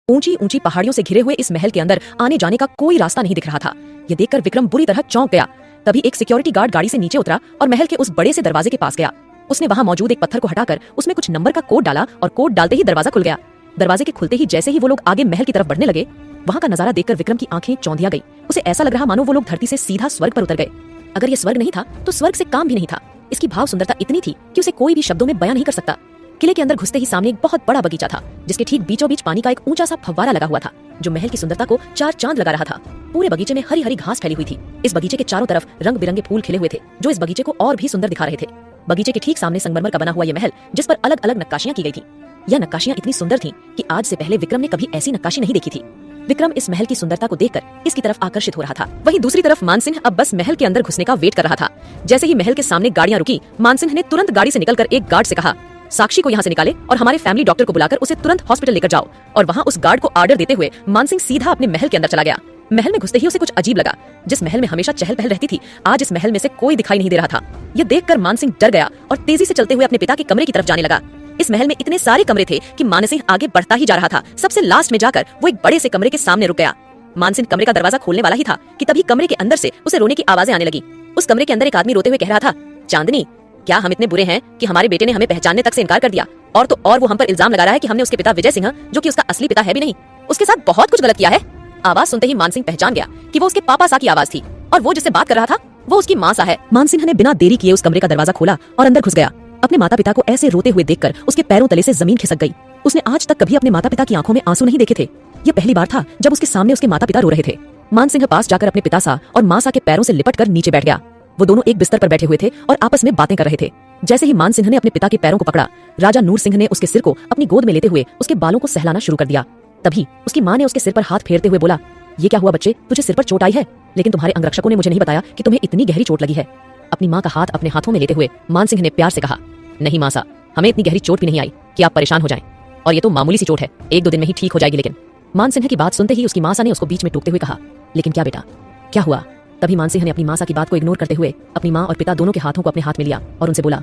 ऊंची ऊंची पहाड़ियों से घिरे हुए इस महल के अंदर आने जाने का कोई रास्ता नहीं दिख रहा था। ये देखकर विक्रम बुरी तरह चौंक गया। तभी एक सिक्योरिटी गार्ड गाड़ी से नीचे उतरा और महल के उस बड़े से दरवाजे के पास गया। उसने वहां मौजूद एक पत्थर को हटाकर उसमें कुछ नंबर का कोड डाला और कोड डालते ही दरवाजा खुल गया। दरवाजे के खुलते ही जैसे ही वो लोग आगे महल की तरफ बढ़ने लगे, वहां का नजारा देखकर विक्रम की आंखें चौंधिया गई। उसे ऐसा लग रहा मानो वो लोग धरती से सीधा स्वर्ग पर उतर गए। अगर ये स्वर्ग नहीं था तो स्वर्ग से काम भी नहीं था। इसकी भाव सुंदरता इतनी थी कि उसे कोई भी शब्दों में बयां नहीं कर सकता। किले के अंदर घुसते ही सामने एक बहुत बड़ा बगीचा था, जिसके ठीक बीचों बीच पानी का एक ऊंचा सा फव्वारा लगा हुआ था, जो महल की सुंदरता को चार चांद लगा रहा था। पूरे बगीचे में हरी हरी घास फैली हुई थी। इस बगीचे के चारों तरफ रंग बिरंगे फूल खिले हुए थे, जो इस बगीचे को और भी सुंदर दिखा रहे थे। बगीचे के ठीक सामने संगमरमर का बना हुआ यह महल, जिस पर अलग अलग नक्काशियां की गई थी। यह नक्काशियां इतनी सुंदर थीं कि आज से पहले विक्रम ने कभी ऐसी नक्काशी नहीं देखी थी। विक्रम इस महल की सुंदरता को देखकर इसकी तरफ आकर्षित हो रहा था। वहीं दूसरी तरफ मानसिंह अब बस महल के अंदर घुसने का वेट कर रहा था। जैसे ही महल के सामने गाड़ियां रुकी, मानसिंह ने तुरंत गाड़ी से निकलकर एक गार्ड से कहा, साक्षी को यहाँ से निकाले और हमारे फैमिली डॉक्टर को बुलाकर उसे तुरंत हॉस्पिटल लेकर जाओ। और वहाँ उस गार्ड को ऑर्डर देते हुए मानसिंह सीधा अपने महल के अंदर चला गया। महल में घुसते ही उसे कुछ अजीब लगा। जिस महल में हमेशा चहल पहल रहती थी, आज इस महल में से कोई दिखाई नहीं दे रहा था। यह देखकर मानसिंह डर गया और तेजी से चलते हुए अपने पिता के कमरे की तरफ जाने लगा। इस महल में इतने सारे कमरे थे कि मानसिंह आगे बढ़ता ही जा रहा था। सबसे लास्ट में जाकर वो एक बड़े से कमरे के सामने रुक गया। मानसिंह कमरे का दरवाजा खोलने वाला ही था कि तभी कमरे के अंदर से उसे रोने की आवाजें आने लगी। उस कमरे के अंदर एक आदमी रोते हुए कह रहा था, चांदनी, क्या हम इतने बुरे हैं कि हमारे बेटे ने हमें पहचानने तक से इनकार कर दिया? और तो और वो हम पर इल्जाम लगा रहा है कि हमने उसके पिता विजय सिंह, जो कि उसका असली पिता है भी नहीं, उसके साथ बहुत कुछ गलत किया है। आवाज सुनते ही मानसिंह पहचान गया कि वो उसके पापा सा की आवाज थी और वो जिससे बात कर रहा था वो उसकी माँ सा है। मानसिंह ने बिना देरी किए उस कमरे का दरवाजा खोला और अंदर घुस गया। अपने माता पिता को ऐसे रोते हुए देखकर उसके पैरों तले से जमीन खिसक गई। उसने आज तक कभी अपने माता पिता की आंखों में आंसू नहीं देखे थे। ये पहली बार था जब उसके सामने उसके माता पिता रो रहे थे। मानसिंह पास जाकर अपने पिता सा और माँ सा के पैरों से लिपट कर नीचे बैठ गया। वो दोनों एक बिस्तर पर बैठे हुए थे और आपस में बातें कर रहे थे। जैसे ही मानसिंह ने अपने पिता के पैरों को पकड़ा, राजा नूर सिंह ने उसके सिर को अपनी गोद में लेते हुए उसके बालों को सहलाना शुरू कर दिया। तभी उसकी माँ ने उसके सिर पर हाथ फेरते हुए बोला, ये क्या हुआ बच्चे, तुझे सिर पर चोट आई है? लेकिन तुम्हारे अंगरक्षकों ने मुझे नहीं बताया कि तुम्हें इतनी गहरी चोट लगी है। अपनी माँ का हाथ अपने हाथों में लेते हुए मानसिंह ने प्यार से कहा, नहीं माँ सा, हमें इतनी गहरी चोट भी नहीं आई कि आप परेशान हो जाएं। और ये तो मामूली सी चोट है, 1-2 दिन में ही ठीक हो जाएगी। लेकिन मानसिंह की बात सुनते ही उसकी माँ सा ने उसको बीच में टोकते हुए कहा, लेकिन क्या बेटा, क्या हुआ? तभी मानसिंह ने अपनी माँ सा की बात को इग्नोर करते हुए अपनी माँ और पिता दोनों के हाथों को अपने हाथ में लिया और उनसे बोला,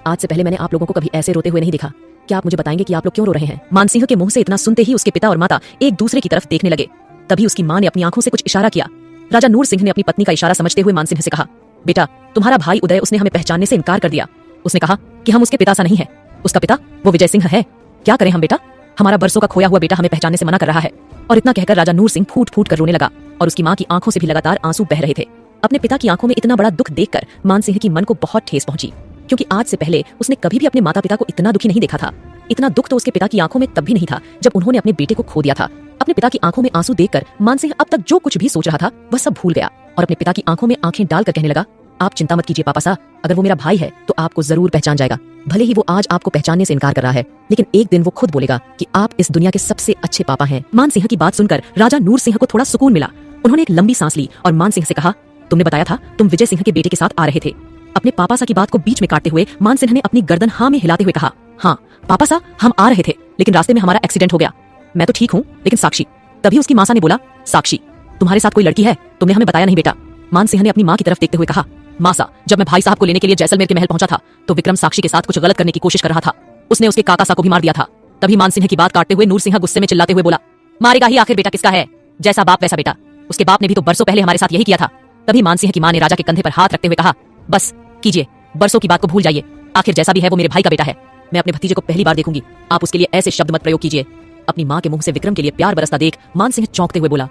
आज से पहले मैंने आप लोगों को कभी ऐसे रोते हुए नहीं देखा। क्या आप मुझे बताएंगे कि आप लोग क्यों रो रहे हैं? मानसिंह के मुंह से इतना सुनते ही उसके पिता और माता एक दूसरे की तरफ देखने लगे। तभी उसकी माँ ने अपनी आंखों से कुछ इशारा किया। राजा नूर सिंह ने अपनी पत्नी का इशारा समझते हुए मानसिंह से कहा, बेटा, तुम्हारा भाई उदय, उसने हमें पहचानने से इनकार कर दिया। उसने कहा कि हम उसके पिता सा नहीं है। उसका पिता वो विजय सिंह है। क्या करें हम बेटा? हमारा बरसों का खोया हुआ बेटा हमें पहचानने से मना कर रहा है। और इतना कहकर राजा नूर सिंह फूट फूट कर रोने लगा और उसकी माँ की आंखों से भी लगातार आंसू बह रहे थे। अपने पिता की आंखों में इतना बड़ा दुख देखकर मानसिंह की मन को बहुत ठेस पहुंची, क्योंकि आज से पहले उसने कभी भी अपने माता पिता को इतना दुखी नहीं देखा था। इतना दुख तो उसके पिता की आंखों में तब भी नहीं था जब उन्होंने अपने बेटे को खो दिया था। अपने पिता की आंखों में आंसू देखकर मानसिंह अब तक जो कुछ भी सोच रहा था वह सब भूल गया और अपने पिता की आंखों में आंखें डालकर कहने लगा, आप चिंता मत कीजिए पापा सा, अगर वो मेरा भाई है तो आपको जरूर पहचान जाएगा। भले ही वो आज आपको पहचानने से इनकार कर रहा है, लेकिन एक दिन वो खुद बोलेगा कि आप इस दुनिया के सबसे अच्छे पापा हैं। मानसिंह की बात सुनकर राजा नूर सिंह को थोड़ा सुकून मिला। उन्होंने एक लंबी सांस ली और मानसिंह से कहा, तुमने बताया था तुम विजय सिंह के बेटे के साथ आ रहे थे। अपने पापा सा की बात को बीच में काटते हुए मानसिंह ने अपनी गर्दन हाँ में हिलाते हुए कहा, हाँ पापा सा, हम आ रहे थे, लेकिन रास्ते में हमारा एक्सीडेंट हो गया। मैं तो ठीक हूँ, लेकिन साक्षी? तभी उसकी माँ सा ने बोला, साक्षी, तुम्हारे साथ कोई लड़की है? तुमने हमें बताया नहीं बेटा। मानसिंह ने अपनी माँ की तरफ देखते हुए कहा, माँ सा, जब मैं भाई साहब को लेने के लिए जैसलमेर के महल पहुंचा था तो विक्रम साक्षी के साथ कुछ गलत करने की कोशिश कर रहा था। उसने उसके काका सा को भी मार दिया था। तभी मानसिंह की बात काटते हुए नूर सिंह गुस्से में चिल्लाते हुए बोला, मारेगा ही आखिर बेटा किसका है? जैसा बाप वैसा बेटा। उसके बाप ने भी तो बरसों पहले हमारे साथ यही किया था। तभी मानसिंह की माँ ने राजा के कंधे पर हाथ रखते हुए कहा, बस कीजिए, बरसों की बात को भूल जाइए। आखिर जैसा भी है वो मेरे भाई का बेटा है। मैं अपने भतीजे को पहली बार देखूंगी, आप उसके लिए ऐसे शब्द मत प्रयोग कीजिए। अपनी माँ के मुंह से विक्रम के लिए प्यार बरसता देख मानसिंह चौंकते हुए बोला,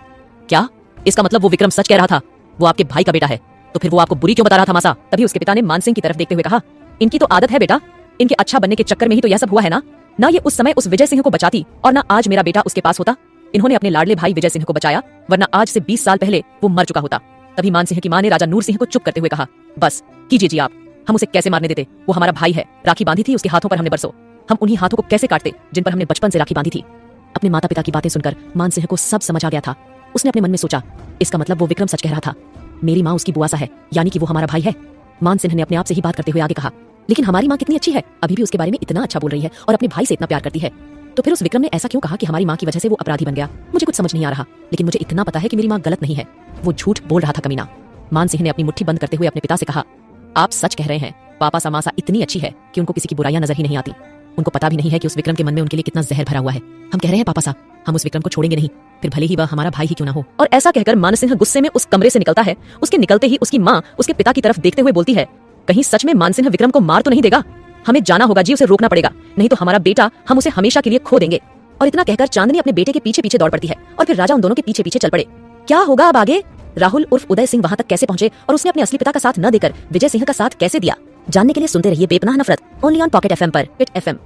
क्या? इसका मतलब वो विक्रम सच कह रहा था? वो आपके भाई का बेटा है तो फिर वो आपको बुरी क्यों बता रहा था मासा? तभी उसके पिता ने मानसिंह की तरफ देखते हुए कहा, इनकी तो आदत है बेटा, इनके अच्छा बनने के चक्कर में ही तो यह सब हुआ है ना ये उस समय उस विजय सिंह को बचाती और ना आज मेरा बेटा उसके पास होता। इन्होंने अपने लाडले भाई विजय सिंह को बचाया, वरना आज से 20 साल पहले वो मर चुका होता। तभी मानसिंह की माँ ने राजा नूर सिंह को चुप करते हुए कहा, बस कीजिए जी आप, हम उसे कैसे मारने देते? वो हमारा भाई है, राखी बांधी थी उसके हाथों पर हमने बरसों, हम उन्हीं हाथों को कैसे काटते जिन पर हमने बचपन से राखी बांधी थी। अपने माता पिता की बातें सुनकर मानसिंह को सब समझ आ गया था। उसने अपने मन में सोचा, इसका मतलब वो विक्रम सच कह रहा था, मेरी माँ उसकी बुआ सा है, यानी कि वो हमारा भाई है। मानसिंह ने अपने आप से ही बात करते हुए आगे कहा, लेकिन हमारी माँ कितनी अच्छी है, अभी भी उसके बारे में इतना अच्छा बोल रही है और अपने भाई से इतना प्यार करती है। तो फिर उस विक्रम ने ऐसा क्यों कहा कि हमारी माँ की वजह से वो अपराधी बन गया? मुझे कुछ समझ नहीं आ रहा, लेकिन मुझे इतना पता है कि मेरी माँ गलत नहीं है, वो झूठ बोल रहा था कमीना। मानसिंह ने अपनी मुट्ठी बंद करते हुए अपने पिता से कहा, आप सच कह रहे हैं, पापा सा मासा इतनी अच्छी है कि उनको किसी की बुराइयां नजर ही नहीं आती। उनको पता भी नहीं है कि उस विक्रम के मन में उनके लिए कितना जहर भरा हुआ है। हम कह रहे हैं पापा सा, हम उस विक्रम को छोड़ेंगे नहीं, फिर भले ही वह हमारा भाई ही क्यों ना हो। और ऐसा कहकर मान सिंह गुस्से में उस कमरे से निकलता है। उसके निकलते ही उसकी माँ उसके पिता की तरफ देखते हुए बोलती है, कहीं सच में मान सिंह विक्रम को मार तो नहीं देगा? हमें जाना होगा जी, उसे रोकना पड़ेगा, नहीं तो हमारा बेटा हम उसे हमेशा के लिए खो देंगे। और इतना कहकर चांदनी अपने बेटे के पीछे पीछे दौड़ पड़ती है और फिर राजा उन दोनों के पीछे पीछे चल पड़े। क्या होगा अब आगे? राहुल उर्फ उदय सिंह वहां तक कैसे पहुंचे और उसने अपने असली पिता का साथ न देकर विजय सिंह का साथ कैसे दिया? जानने के लिए सुनते रहिए बेपनाह नफरत, ओनली ऑन पॉकेट एफएम पर, हिट एफएम।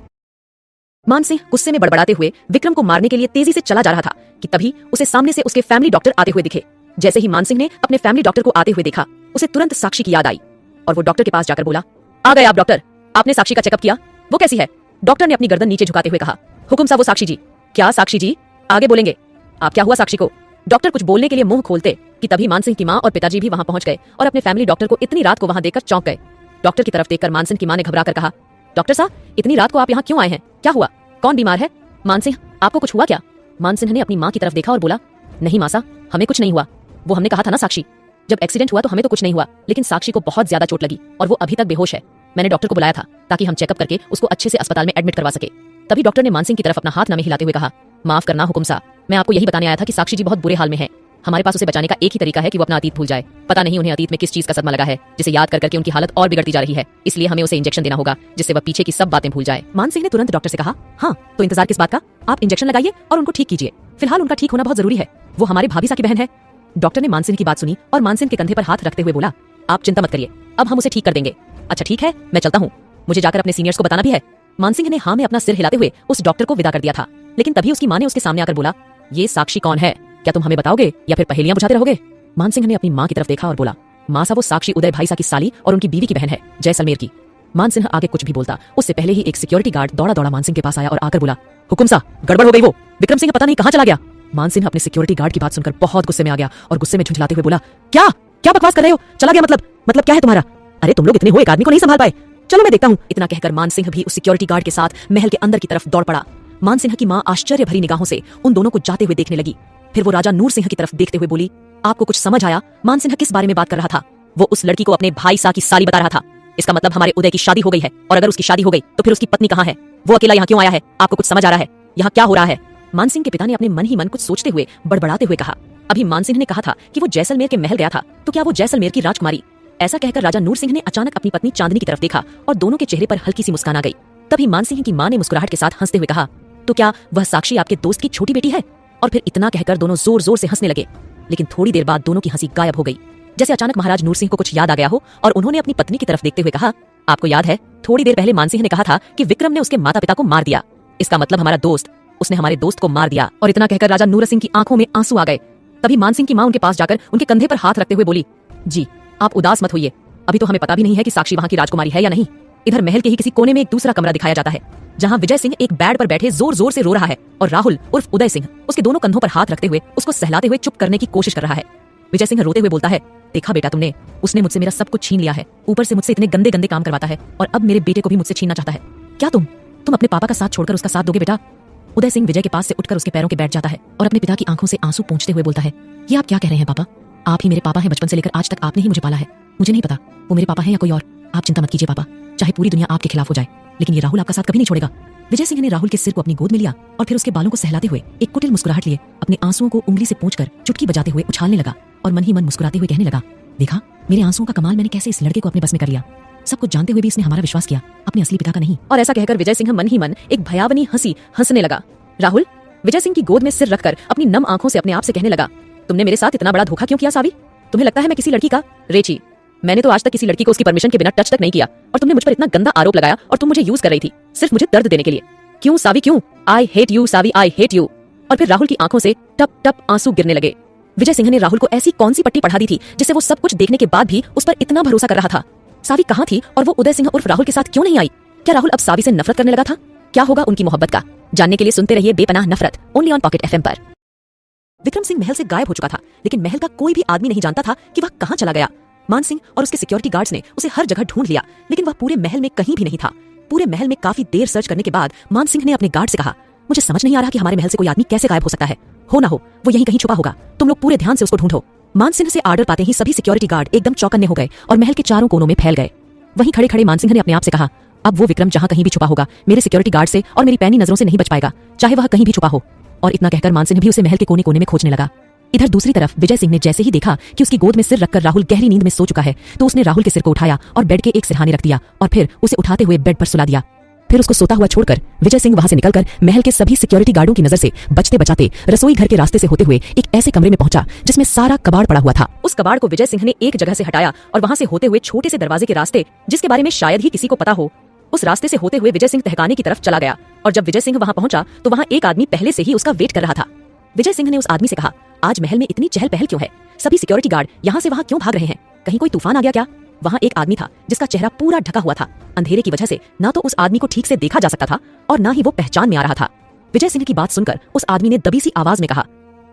मान सिंह गुस्से में बड़बड़ाते हुए विक्रम को मारने के लिए तेजी से चला जा रहा था कि तभी उसे सामने से उसके फैमिली डॉक्टर आते हुए दिखे। जैसे ही मान सिंह ने अपने फैमिली डॉक्टर को आते हुए देखा, उसे तुरंत साक्षी की याद आई और वो डॉक्टर के पास जाकर बोला, आ गए आप डॉक्टर, आपने साक्षी का चेकअप किया, वो कैसी है? डॉक्टर ने अपनी गर्दन नीचे झुकाते हुए कहा, हुकुम सा वो साक्षी जी। क्या साक्षी जी? आगे बोलेंगे। आप क्या हुआ साक्षी को? डॉक्टर कुछ बोलने के लिए मुंह खोलते कि तभी मान सिंह की माँ और पिताजी भी वहां पहुंच गए और अपने फैमिली डॉक्टर को इतनी रात को वहां देखकर चौंक गए। डॉक्टर की तरफ देखकर मान सिंह की माँ ने घबरा कर कहा, डॉक्टर साहब इतनी रात को आप यहाँ क्यों आए हैं? क्या हुआ? कौन बीमार है? मान सिंह आपको कुछ हुआ क्या? मान सिंह ने अपनी माँ की तरफ देखा और बोला, नहीं मासा, हमें कुछ नहीं हुआ। वो हमने कहा था ना साक्षी, जब एक्सीडेंट हुआ तो हमें तो कुछ नहीं हुआ, लेकिन साक्षी को बहुत ज्यादा चोट लगी और वो अभी तक बेहोश है। मैंने डॉक्टर को बुलाया था ताकि हम चेकअप करके उसको अच्छे से अस्पताल में एडमिट करवा सके। तभी डॉक्टर ने मान सिंह की तरफ अपना हाथ नामे हिलाते हुए कहा, माफ करना हुकुम साहब, मैं आपको यही बताने आया था कि साक्षी जी बहुत बुरे हाल में है। हमारे पास उसे बचाने का एक ही तरीका है कि वो अपना अतीत भूल जाए। पता नहीं उन्हें अतीत में किस चीज का सदमा लगा है जिसे याद कर करके उनकी हालत और बिगड़ती जा रही है, इसलिए हमें उसे इंजेक्शन देना होगा जिससे वह पीछे की सब बातें भूल जाए। मान सिंह ने तुरंत डॉक्टर से कहा, हाँ तो इंतजार किस बात का, आप इंजेक्शन लगाइए और उनको ठीक कीजिए, फिलहाल उनका ठीक होना बहुत जरूरी है, वो हमारे भाभी सा की बहन है। डॉक्टर ने मान सिंह की बात सुनी और मान सिंह के कंधे पर हाथ रखते हुए बोला, आप चिंता मत करिए, अब हम उसे ठीक कर देंगे। अच्छा ठीक है, मैं चलता हूँ, मुझे जाकर अपने सीनियर्स को बताना भी है। मान सिंह ने हाँ में अपना सिर हिलाते हुए उस डॉक्टर को विदा कर दिया था, लेकिन तभी उसकी माँ ने उसके सामने आकर बोला, ये साक्षी कौन है? क्या तुम हमें बताओगे या फिर पहेलियां बुझाते रहोगे? मान सिंह ने अपनी माँ की तरफ देखा और बोला, माँ सा वो साक्षी उदय भाई सा की साली और उनकी बीवी की बहन है, जैसलमेर की। मान सिंह आगे कुछ भी बोलता उससे पहले ही एक सिक्योरिटी गार्ड दौड़ा दौड़ा मान सिंह के पास आया और आकर बोला, हुकुम सा गड़बड़ हो गई, वो विक्रम सिंह पता नहीं कहाँ चला गया। मान सिंह अपने सिक्योरिटी गार्ड की बात सुनकर बहुत गुस्से में आ गया और गुस्से में झुंझलाते हुए बोला, क्या क्या बकवास कर रहे हो? चला गया मतलब क्या है तुम्हारा? अरे तुम लोग इतने हो, एक आदमी को नहीं संभाल पाए? चलो मैं देखता हूँ। इतना कहकर मान सिंह भी उस सिक्योरिटी गार्ड के साथ महल के अंदर की तरफ दौड़ पड़ा। मान सिंह की माँ आश्चर्य भरी निगाहों से उन दोनों को जाते हुए देखने लगी। फिर वो राजा नूर सिंह की तरफ देखते हुए बोली, आपको कुछ समझ आया? मान सिंह किस बारे में बात कर रहा था? वो उस लड़की को अपने भाई सा की साली बता रहा था। इसका मतलब हमारे उदय की शादी हो गई है, और अगर उसकी शादी हो गई तो फिर उसकी पत्नी कहाँ है? वो अकेला यहाँ क्यों आया है? आपको कुछ समझ आ रहा है? यहाँ क्या हो रहा है? मान सिंह के पिता ने अपने मन ही मन कुछ सोचते हुए बड़बड़ाते हुए कहा, अभी मान सिंह ने कहा था कि वो जैसलमेर के महल गया था, तो क्या वो जैसलमेर की राजकुमारी? ऐसा कहकर राजा नूर सिंह ने अचानक अपनी पत्नी चांदनी की तरफ देखा और दोनों के चेहरे पर हल्की सी मुस्कान आ गई। तभी मान सिंह की माँ ने मुस्कुराहट के साथ हंसते हुए कहा, तो क्या वह साक्षी आपके दोस्त की छोटी बेटी है? और फिर इतना कहकर दोनों जोर जोर से हंसने लगे, लेकिन थोड़ी देर बाद दोनों की हंसी गायब हो गई, जैसे अचानक महाराज नूर सिंह को कुछ याद आ गया हो और उन्होंने अपनी पत्नी की तरफ देखते हुए कहा, आपको याद है थोड़ी देर पहले मान सिंह ने कहा था कि विक्रम ने उसके माता पिता को मार दिया, इसका मतलब हमारा दोस्त, उसने हमारे दोस्त को मार दिया। और इतना कहकर राजा नूर सिंह की आंखों में आंसू आ गए। तभी मान सिंह की माँ उनके पास जाकर उनके कंधे पर हाथ रखते हुए बोली, जी आप उदास मत होइए, अभी तो हमें पता भी नहीं है कि साक्षी वहाँ की राजकुमारी है या नहीं। इधर महल के ही किसी कोने में एक दूसरा कमरा दिखाया जाता है जहाँ विजय सिंह एक बेड पर बैठे जोर जोर से रो रहा है और राहुल उर्फ उदय सिंह उसके दोनों कंधों पर हाथ रखते हुए उसको सहलाते हुए चुप करने की कोशिश कर रहा है। विजय सिंह रोते हुए बोलता है, देखा बेटा तुमने, उसने मुझसे मेरा सब कुछ छीन लिया है, ऊपर से मुझसे इतने गंदे गंदे काम करवाता है और अब मेरे बेटे को भी मुझसे छीनना चाहता है। क्या तुम अपने पापा का साथ छोड़कर उसका साथ दोगे बेटा? उदय सिंह विजय के पास से उठकर उसके पैरों के बैठ जाता है और अपने पिता की आंखों से आंसू पोंछते हुए बोलता है, ये आप क्या कह रहे हैं पापा? आप ही मेरे पापा हैं, बचपन से लेकर आज तक आपने ही मुझे पाला है, मुझे नहीं पता वो मेरे पापा हैं या कोई और। आप चिंता मत कीजिए पापा, चाहे पूरी दुनिया आपके खिलाफ हो जाए, लेकिन ये राहुल आपका साथ कभी नहीं छोड़ेगा। विजय सिंह ने राहुल के सिर को अपनी गोद में लिया और फिर उसके बालों को सहलाते हुए एक कुटिल मुस्कुराहट लिए अपने आंसुओं को उंगली से पोंछकर चुटकी बजाते हुए उछालने लगा और मन ही मन मुस्कुराते हुए कहने लगा, देखा मेरे आंसुओं का कमाल, मैंने कैसे इस लड़के को अपने बस में कर लिया। सब कुछ जानते हुए भी इसने हमारा विश्वास किया, अपने असली पिता का नहीं। और ऐसा कहकर विजय सिंह मन ही मन एक भयावनी हंसी हंसने लगा। राहुल विजय सिंह की गोद में सिर रखकर अपनी नम आंखों से अपने आप से कहने लगा, तुमने मेरे साथ इतना बड़ा धोखा क्यों किया सावी? तुम्हें लगता है मैं किसी लड़की का? रेची, मैंने तो आज तक किसी लड़की को उसकी परमिशन के बिना टच तक नहीं किया और तुमने मुझ पर इतना गंदा आरोप लगाया और तुम मुझे यूज कर रही थी सिर्फ मुझे दर्द देने के लिए। क्यों सावी क्यों? I hate you Savi, I hate you. और फिर राहुल की आंखों से टप टप आंसू गिरने लगे। विजय सिंह ने राहुल को ऐसी कौन सी पट्टी पढ़ा दी थी जिससे वो सब कुछ देखने के बाद भी उस पर इतना भरोसा कर रहा था? सावी कहाँ थी और वो उदय सिंह उर्फ राहुल के साथ क्यों नहीं आई? क्या राहुल अब सावी से नफरत करने लगा था? क्या होगा उनकी मोहब्बत का? जानने के लिए सुनते रहिए बेपनाह नफरत, ओनली ऑन पॉकेट एफएम पर। विक्रम सिंह महल से गायब हो चुका था, लेकिन महल का कोई भी आदमी नहीं जानता था कि वह कहाँ चला गया। मान सिंह और उसके सिक्योरिटी गार्ड्स ने उसे हर जगह ढूंढ लिया, लेकिन वह पूरे महल में कहीं भी नहीं था। पूरे महल में काफी देर सर्च करने के बाद मान सिंह ने अपने गार्ड से कहा, मुझे समझ नहीं आ रहा कि हमारे महल से कोई आदमी कैसे गायब हो सकता है। हो ना हो वो यहीं कहीं छुपा होगा, तुम लोग पूरे ध्यान से उसको ढूंढो। मान सिंह से आर्डर पाते ही सभी सिक्योरिटी गार्ड एकदम चौकन्ने हो गए और महल के चारों कोनों में फैल गए। वहीं खड़े खड़े मान सिंह ने अपने आप से कहा, अब वो विक्रम जहां कहीं भी छुपा होगा मेरे सिक्योरिटी गार्ड से और मेरी पैनी नजरों से नहीं बच पाएगा, चाहे वह कहीं भी छुपा हो। और इतना कहकर मानसिंह भी उसे महल के कोने कोने में खोजने लगा। इधर दूसरी तरफ विजय सिंह ने जैसे ही देखा कि उसकी गोद में सिर रखकर राहुल गहरी नींद में सो चुका है, तो उसने राहुल के सिर को उठाया और बेड के एक सिरहाने रख दिया और फिर उसे उठाते हुए बेड पर सुला दिया। फिर उसको सोता हुआ छोड़कर विजय सिंह वहां से निकलकर महल के सभी सिक्योरिटी गार्डों की नजर से बचते बचाते रसोई घर के रास्ते से होते हुए एक ऐसे कमरे में पहुंचा जिसमें सारा कबाड़ पड़ा हुआ था। उस कबाड़ को विजय सिंह ने एक जगह से हटाया और वहां से होते हुए छोटे से दरवाजे के रास्ते, जिसके बारे में शायद ही किसी को पता हो, उस रास्ते से होते हुए विजय सिंह तहखाने की तरफ चला गया। और जब विजय सिंह वहां पहुंचा तो वहां एक आदमी पहले से ही उसका वेट कर रहा था। विजय सिंह ने उस आदमी से कहा, आज महल में इतनी चहल पहल क्यों है? सभी सिक्योरिटी गार्ड यहाँ से वहां क्यों भाग रहे हैं? कहीं कोई तूफान आ गया क्या? वहां एक आदमी था जिसका चेहरा पूरा ढका हुआ था। अंधेरे की वजह से ना तो उस आदमी को ठीक से देखा जा सकता था और ना ही वो पहचान में आ रहा था। विजय सिंह की बात सुनकर उस आदमी ने दबी सी आवाज में कहा,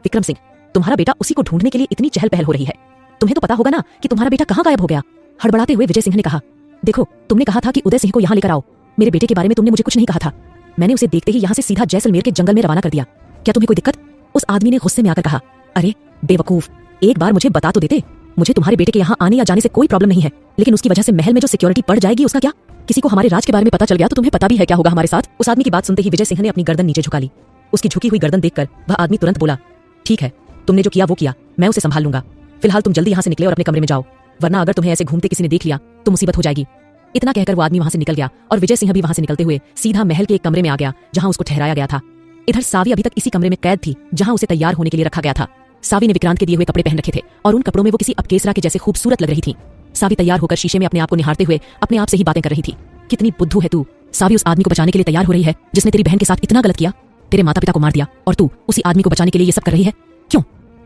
विक्रम सिंह, तुम्हारा बेटा उसी को ढूंढने के लिए इतनी चहल पहल हो रही है। तुम्हें तो पता होगा ना कि तुम्हारा बेटा कहाँ गायब हो गया। हड़बड़ाते हुए विजय सिंह ने कहा, देखो, तुमने कहा था कि उदय सिंह को यहाँ लेकर आओ। मेरे बेटे के बारे में तुमने मुझे कुछ नहीं कहा था। मैंने उसे देखते ही यहाँ से सीधा जैसलमेर के जंगल में रवाना कर दिया। क्या तुम्हें कोई दिक्कत? उस आदमी ने गुस्से में आकर कहा, अरे बेवकूफ, एक बार मुझे बता तो देते। मुझे तुम्हारे बेटे के यहाँ आने या जाने से कोई प्रॉब्लम नहीं है, लेकिन उसकी वजह से महल में जो सिक्योरिटी पड़ जाएगी उसका क्या? किसी को हमारे राज के बारे में पता चल गया तो तुम्हें पता भी है क्या होगा हमारे साथ। उस आदमी की बात सुनते ही विजय सिंह ने अपनी गर्दन नीचे झुका ली। उसकी झुकी हुई गर्दन देखकर वह आदमी तुरंत बोला, ठीक है, तुमने जो किया वो किया, मैं उसे संभाल लूंगा। फिलहाल तुम जल्दी यहाँ से निकले और अपने कमरे में जाओ, वरना अगर तुम्हें ऐसे घूमते किसी ने देख लिया तो मुसीबत हो जाएगी। इतना कहकर वो आदमी वहां से निकल गया और विजय सिंह भी वहां से निकलते हुए सीधा महल के एक कमरे में आ गया जहां उसको ठहराया गया था। इधर सावी अभी तक इसी कमरे में कैद थी जहां उसे तैयार होने के लिए रखा गया था। सावी ने विक्रांत के दिए हुए कपड़े पहन रखे थे और उन कपड़ों में वो किसी अपकेसरा के जैसे खूबसूरत लग रही थी। सावी तैयार होकर शीशे में अपने आप को निहारते हुए अपने आप से ही बातें कर रही थी। कितनी बुद्धू है तू। सावी उस आदमी को बचाने के लिए तैयार हो रही है जिसने तेरी बहन के साथ इतना गलत किया, तेरे माता पिता को मार दिया, और तू उसी आदमी को बचाने के लिए ये सब कर रही है, क्यों?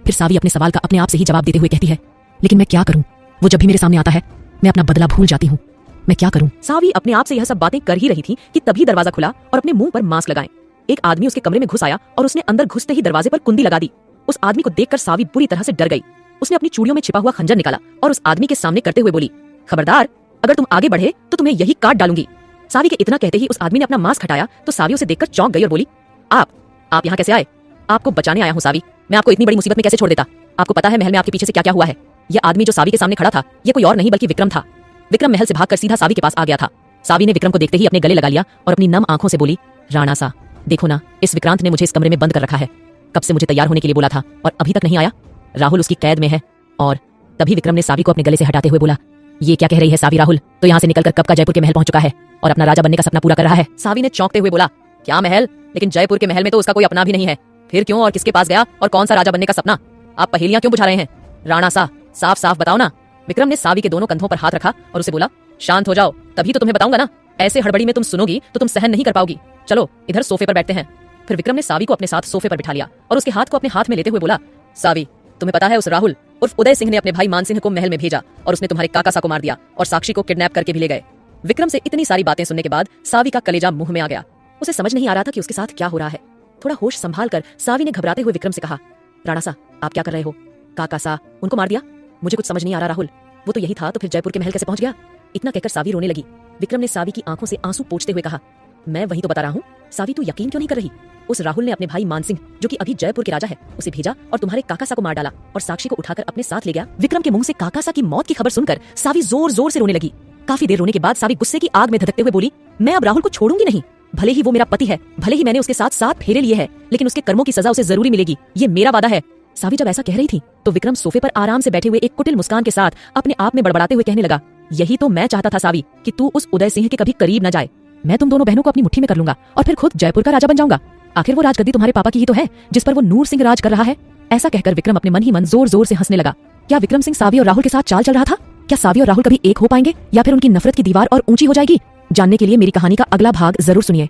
फिर सावी अपने सवाल का अपने आप से ही जवाब देते हुए कहती है, लेकिन मैं क्या करूं? वो जब भी मेरे सामने आता है मैं अपना बदला भूल जाती हूँ। मैं क्या करूं? सावी अपने आप से यह सब बातें कर ही रही थी कि तभी दरवाजा खुला और अपने मुंह पर मास्क लगाए एक आदमी उसके कमरे में घुस आया और उसने अंदर घुसते ही दरवाजे पर कुंडी लगा दी। उस आदमी को देखकर सावी बुरी तरह से डर गई। उसने अपनी चूड़ियों में छिपा हुआ खंजर निकाला और उस आदमी के सामने करते हुए बोली, खबरदार, अगर तुम आगे बढ़े तो तुम्हें यही काट डालूंगी। सावी के इतना कहते ही उस आदमी ने अपना मास्क हटाया तो सावी उसे देखकर चौंक गई और बोली, आप यहाँ कैसे आए? आपको बचाने आया हूँ सावी, मैं आपको इतनी बड़ी मुसीबत में कैसे छोड़ देता? आपको पता है महल में आपके पीछे से क्या क्या हुआ है? यह आदमी जो सावी के सामने खड़ा था ये कोई और नहीं बल्कि विक्रम था। विक्रम महल से भागकर सीधा सावी के पास आ गया था। सावी ने विक्रम को देखते ही अपने गले लगा लिया और अपनी नम आंखों से बोली, राणा सा, देखो ना, इस विक्रांत ने मुझे इस कमरे में बंद कर रखा है। कब से मुझे तैयार होने के लिए बोला था और अभी तक नहीं आया। राहुल उसकी कैद में है। और तभी विक्रम ने सावी को अपने गले से हटाते हुए बोला, ये क्या कह रही है सावी? राहुल तो यहाँ से निकलकर कब का जयपुर के महल पहुंच चुका है और अपना राजा बनने का सपना पूरा कर रहा है। सावी ने चौंकते हुए बोला, क्या महल? लेकिन जयपुर के महल में तो उसका कोई अपना भी नहीं है। फिर क्यों और किसके पास गया और कौन सा राजा बनने का सपना? आप पहेलियां क्यों बुझा रहे हैं? राणा सा, साफ साफ बताओ ना। विक्रम ने सावी के दोनों कंधों पर हाथ रखा और उसे बोला, शांत हो जाओ, तभी तो तुम्हें बताऊंगा ना। ऐसे हड़बड़ी में तुम सुनोगी तो तुम सहन नहीं कर पाओगी। चलो इधर सोफे पर बैठते हैं। फिर विक्रम ने सावी को अपने साथ सोफे पर बिठा लिया और उसके हाथ को अपने हाथ में लेते हुए बोला, सावी, तुम्हें पता है उस राहुल उर्फ उदय सिंह ने अपने भाई मानसिंह को महल में भेजा और उसने तुम्हारे काका सा को मार दिया और साक्षी को किडनैप करके भी ले गए। विक्रम से इतनी सारी बातें सुनने के बाद सावी का कलेजा मुंह में आ गया। उसे समझ नहीं आ रहा था कि उसके साथ क्या हो रहा है। थोड़ा होश संभाल कर सावी ने घबराते हुए विक्रम से कहा, राणा सा, आप क्या कर रहे हो? काका सा, उनको मार दिया? मुझे कुछ समझ नहीं आ रहा राहुल। वो तो यही था, तो फिर जयपुर के महल कैसे पहुंच गया? इतना कहकर सावी रोने लगी। विक्रम ने सावी की आंखों से आंसू पोंछते हुए कहा, मैं वही तो बता रहा हूँ। सावी, तू यकीन क्यों नहीं कर रही? उस राहुल ने अपने भाई मानसिंह, जो कि अभी जयपुर के राजा है, उसे भेजा और तुम्हारे काका सा को मार डाला और साक्षी को उठाकर अपने साथ ले गया। विक्रम के मुंह से काका सा की मौत की खबर सुनकर सावी जोर जोर से रोने लगी। काफी देर रोने के बाद सावी गुस्से की आग में धधकते हुए बोली, मैं अब राहुल को छोड़ूंगी नहीं। भले ही वो मेरा पति है, भले ही मैंने उसके साथ 7 फेरे लिए हैं, लेकिन उसके कर्मों की सजा उसे जरूरी मिलेगी, ये मेरा वादा है। सावी जब ऐसा कह रही थी तो विक्रम सोफे पर आराम से बैठे हुए एक कुटिल मुस्कान के साथ अपने आप में बड़बड़ाते हुए कहने लगा, यही तो मैं चाहता था सावी, कि तू उस उदय सिंह के कभी करीब न जाए। मैं तुम दोनों बहनों को अपनी मुट्ठी में कर लूंगा और फिर खुद जयपुर का राजा बन जाऊंगा। आखिर वो राजगद्दी तुम्हारे पापा की ही तो है, जिस पर वो नूर सिंह राज कर रहा है। ऐसा कहकर विक्रम अपने मन ही मन जोर जोर से हंसने लगा। क्या विक्रम सिंह सावी और राहुल के साथ चाल चल रहा था? क्या सावी और राहुल कभी एक हो पाएंगे या फिर उनकी नफरत की दीवार और ऊंची हो जाएगी? जानने के लिए मेरी कहानी का अगला भाग जरूर सुनिए।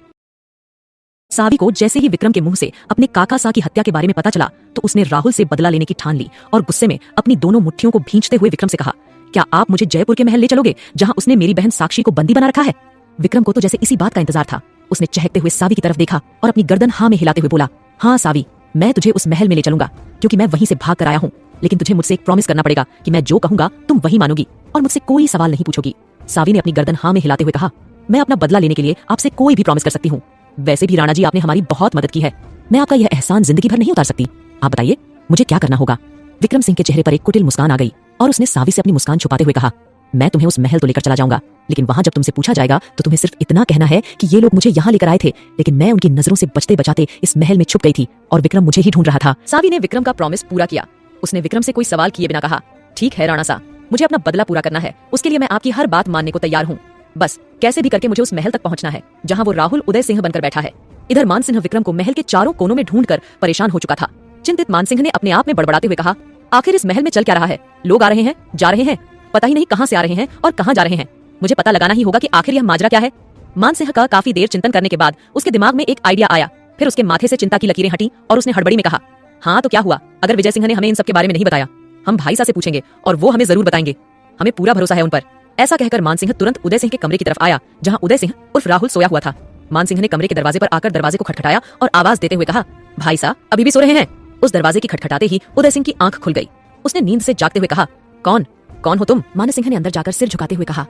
सावी को जैसे ही विक्रम के मुंह से अपने काका सा की हत्या के बारे में पता चला तो उसने राहुल से बदला लेने की ठान ली और गुस्से में अपनी दोनों मुट्ठियों को भींचते हुए विक्रम से कहा, क्या आप मुझे जयपुर के महल ले चलोगे जहां उसने मेरी बहन साक्षी को बंदी बना रखा है? विक्रम को तो जैसे इसी बात का इंतजार था। उसने चहकते हुए सावी की तरफ देखा और अपनी गर्दन हाँ में हिलाते हुए बोला, हाँ सावी, मैं तुझे उस महल में ले चलूंगा क्योंकि मैं वहीं से भाग कर आया हूँ, लेकिन तुझे मुझसे एक प्रॉमिस करना पड़ेगा कि मैं जो कहूंगा तुम वही मानोगी और मुझसे कोई सवाल नहीं पूछोगी। सावी ने अपनी गर्दन हाँ में हिलाते हुए कहा, मैं अपना बदला लेने के लिए आपसे कोई भी प्रॉमिस कर सकती हूँ। वैसे भी राणा जी, आपने हमारी बहुत मदद की है, मैं आपका यह एहसान जिंदगी भर नहीं उतार सकती। आप बताइए मुझे क्या करना होगा? विक्रम सिंह के चेहरे पर एक कुटिल मुस्कान आ गई और उसने सावी से अपनी मुस्कान छुपाते हुए कहा, मैं तुम्हें उस महल तो लेकर चला जाऊंगा, लेकिन वहां जब तुमसे पूछा जाएगा तो तुम्हें सिर्फ इतना कहना है कि ये लोग मुझे यहाँ लेकर आए थे, लेकिन मैं उनकी नजरों से बचते बचाते इस महल में छुप गई थी और विक्रम मुझे ही ढूंढ रहा था। सावी ने विक्रम का प्रॉमिस पूरा किया। उसने विक्रम से कोई सवाल किए बिना कहा, ठीक है राणा सा, मुझे अपना बदला पूरा करना है, उसके लिए मैं आपकी हर बात मानने को तैयार हूँ। बस कैसे भी करके मुझे उस महल तक पहुंचना है जहाँ वो राहुल उदय सिंह बनकर बैठा है। इधर मानसिंह विक्रम को महल के चारों कोनों में ढूंढकर परेशान हो चुका था। चिंतित मानसिंह ने अपने आप में बड़बड़ाते हुए कहा, आखिर इस महल में चल क्या रहा है? लोग आ रहे हैं, जा रहे हैं, पता ही नहीं कहां से आ रहे हैं और कहां जा रहे हैं। मुझे पता लगाना ही होगा कि आखिर यह माजरा क्या है। मानसिंह का काफी देर चिंतन करने के बाद उसके दिमाग में एक आइडिया आया। फिर उसके माथे से चिंता की लकीरें हटी और उसने हड़बड़ी में कहा, हाँ तो क्या हुआ? अगर विजय सिंह ने हमें इन सब के बारे में नहीं बताया, हम भाई सा से पूछेंगे और वो हमें जरूर बताएंगे। हमें पूरा भरोसा है उन पर। ऐसा कहकर मानसिंह तुरंत उदय सिंह के कमरे की तरफ आया जहां उदय सिंह उर्फ राहुल सोया हुआ था। मानसिंह ने कमरे के दरवाजे पर आकर दरवाजे को खटखटाया और आवाज देते हुए कहा, भाई साहब अभी भी सो रहे हैं? उस दरवाजे की खटखटाते ही उदय सिंह की आंख खुल गई। उसने नींद से जागते हुए कहा, कौन कौन हो तुम? मानस सिंह ने अंदर जाकर सिर झुकाते हुए कहा,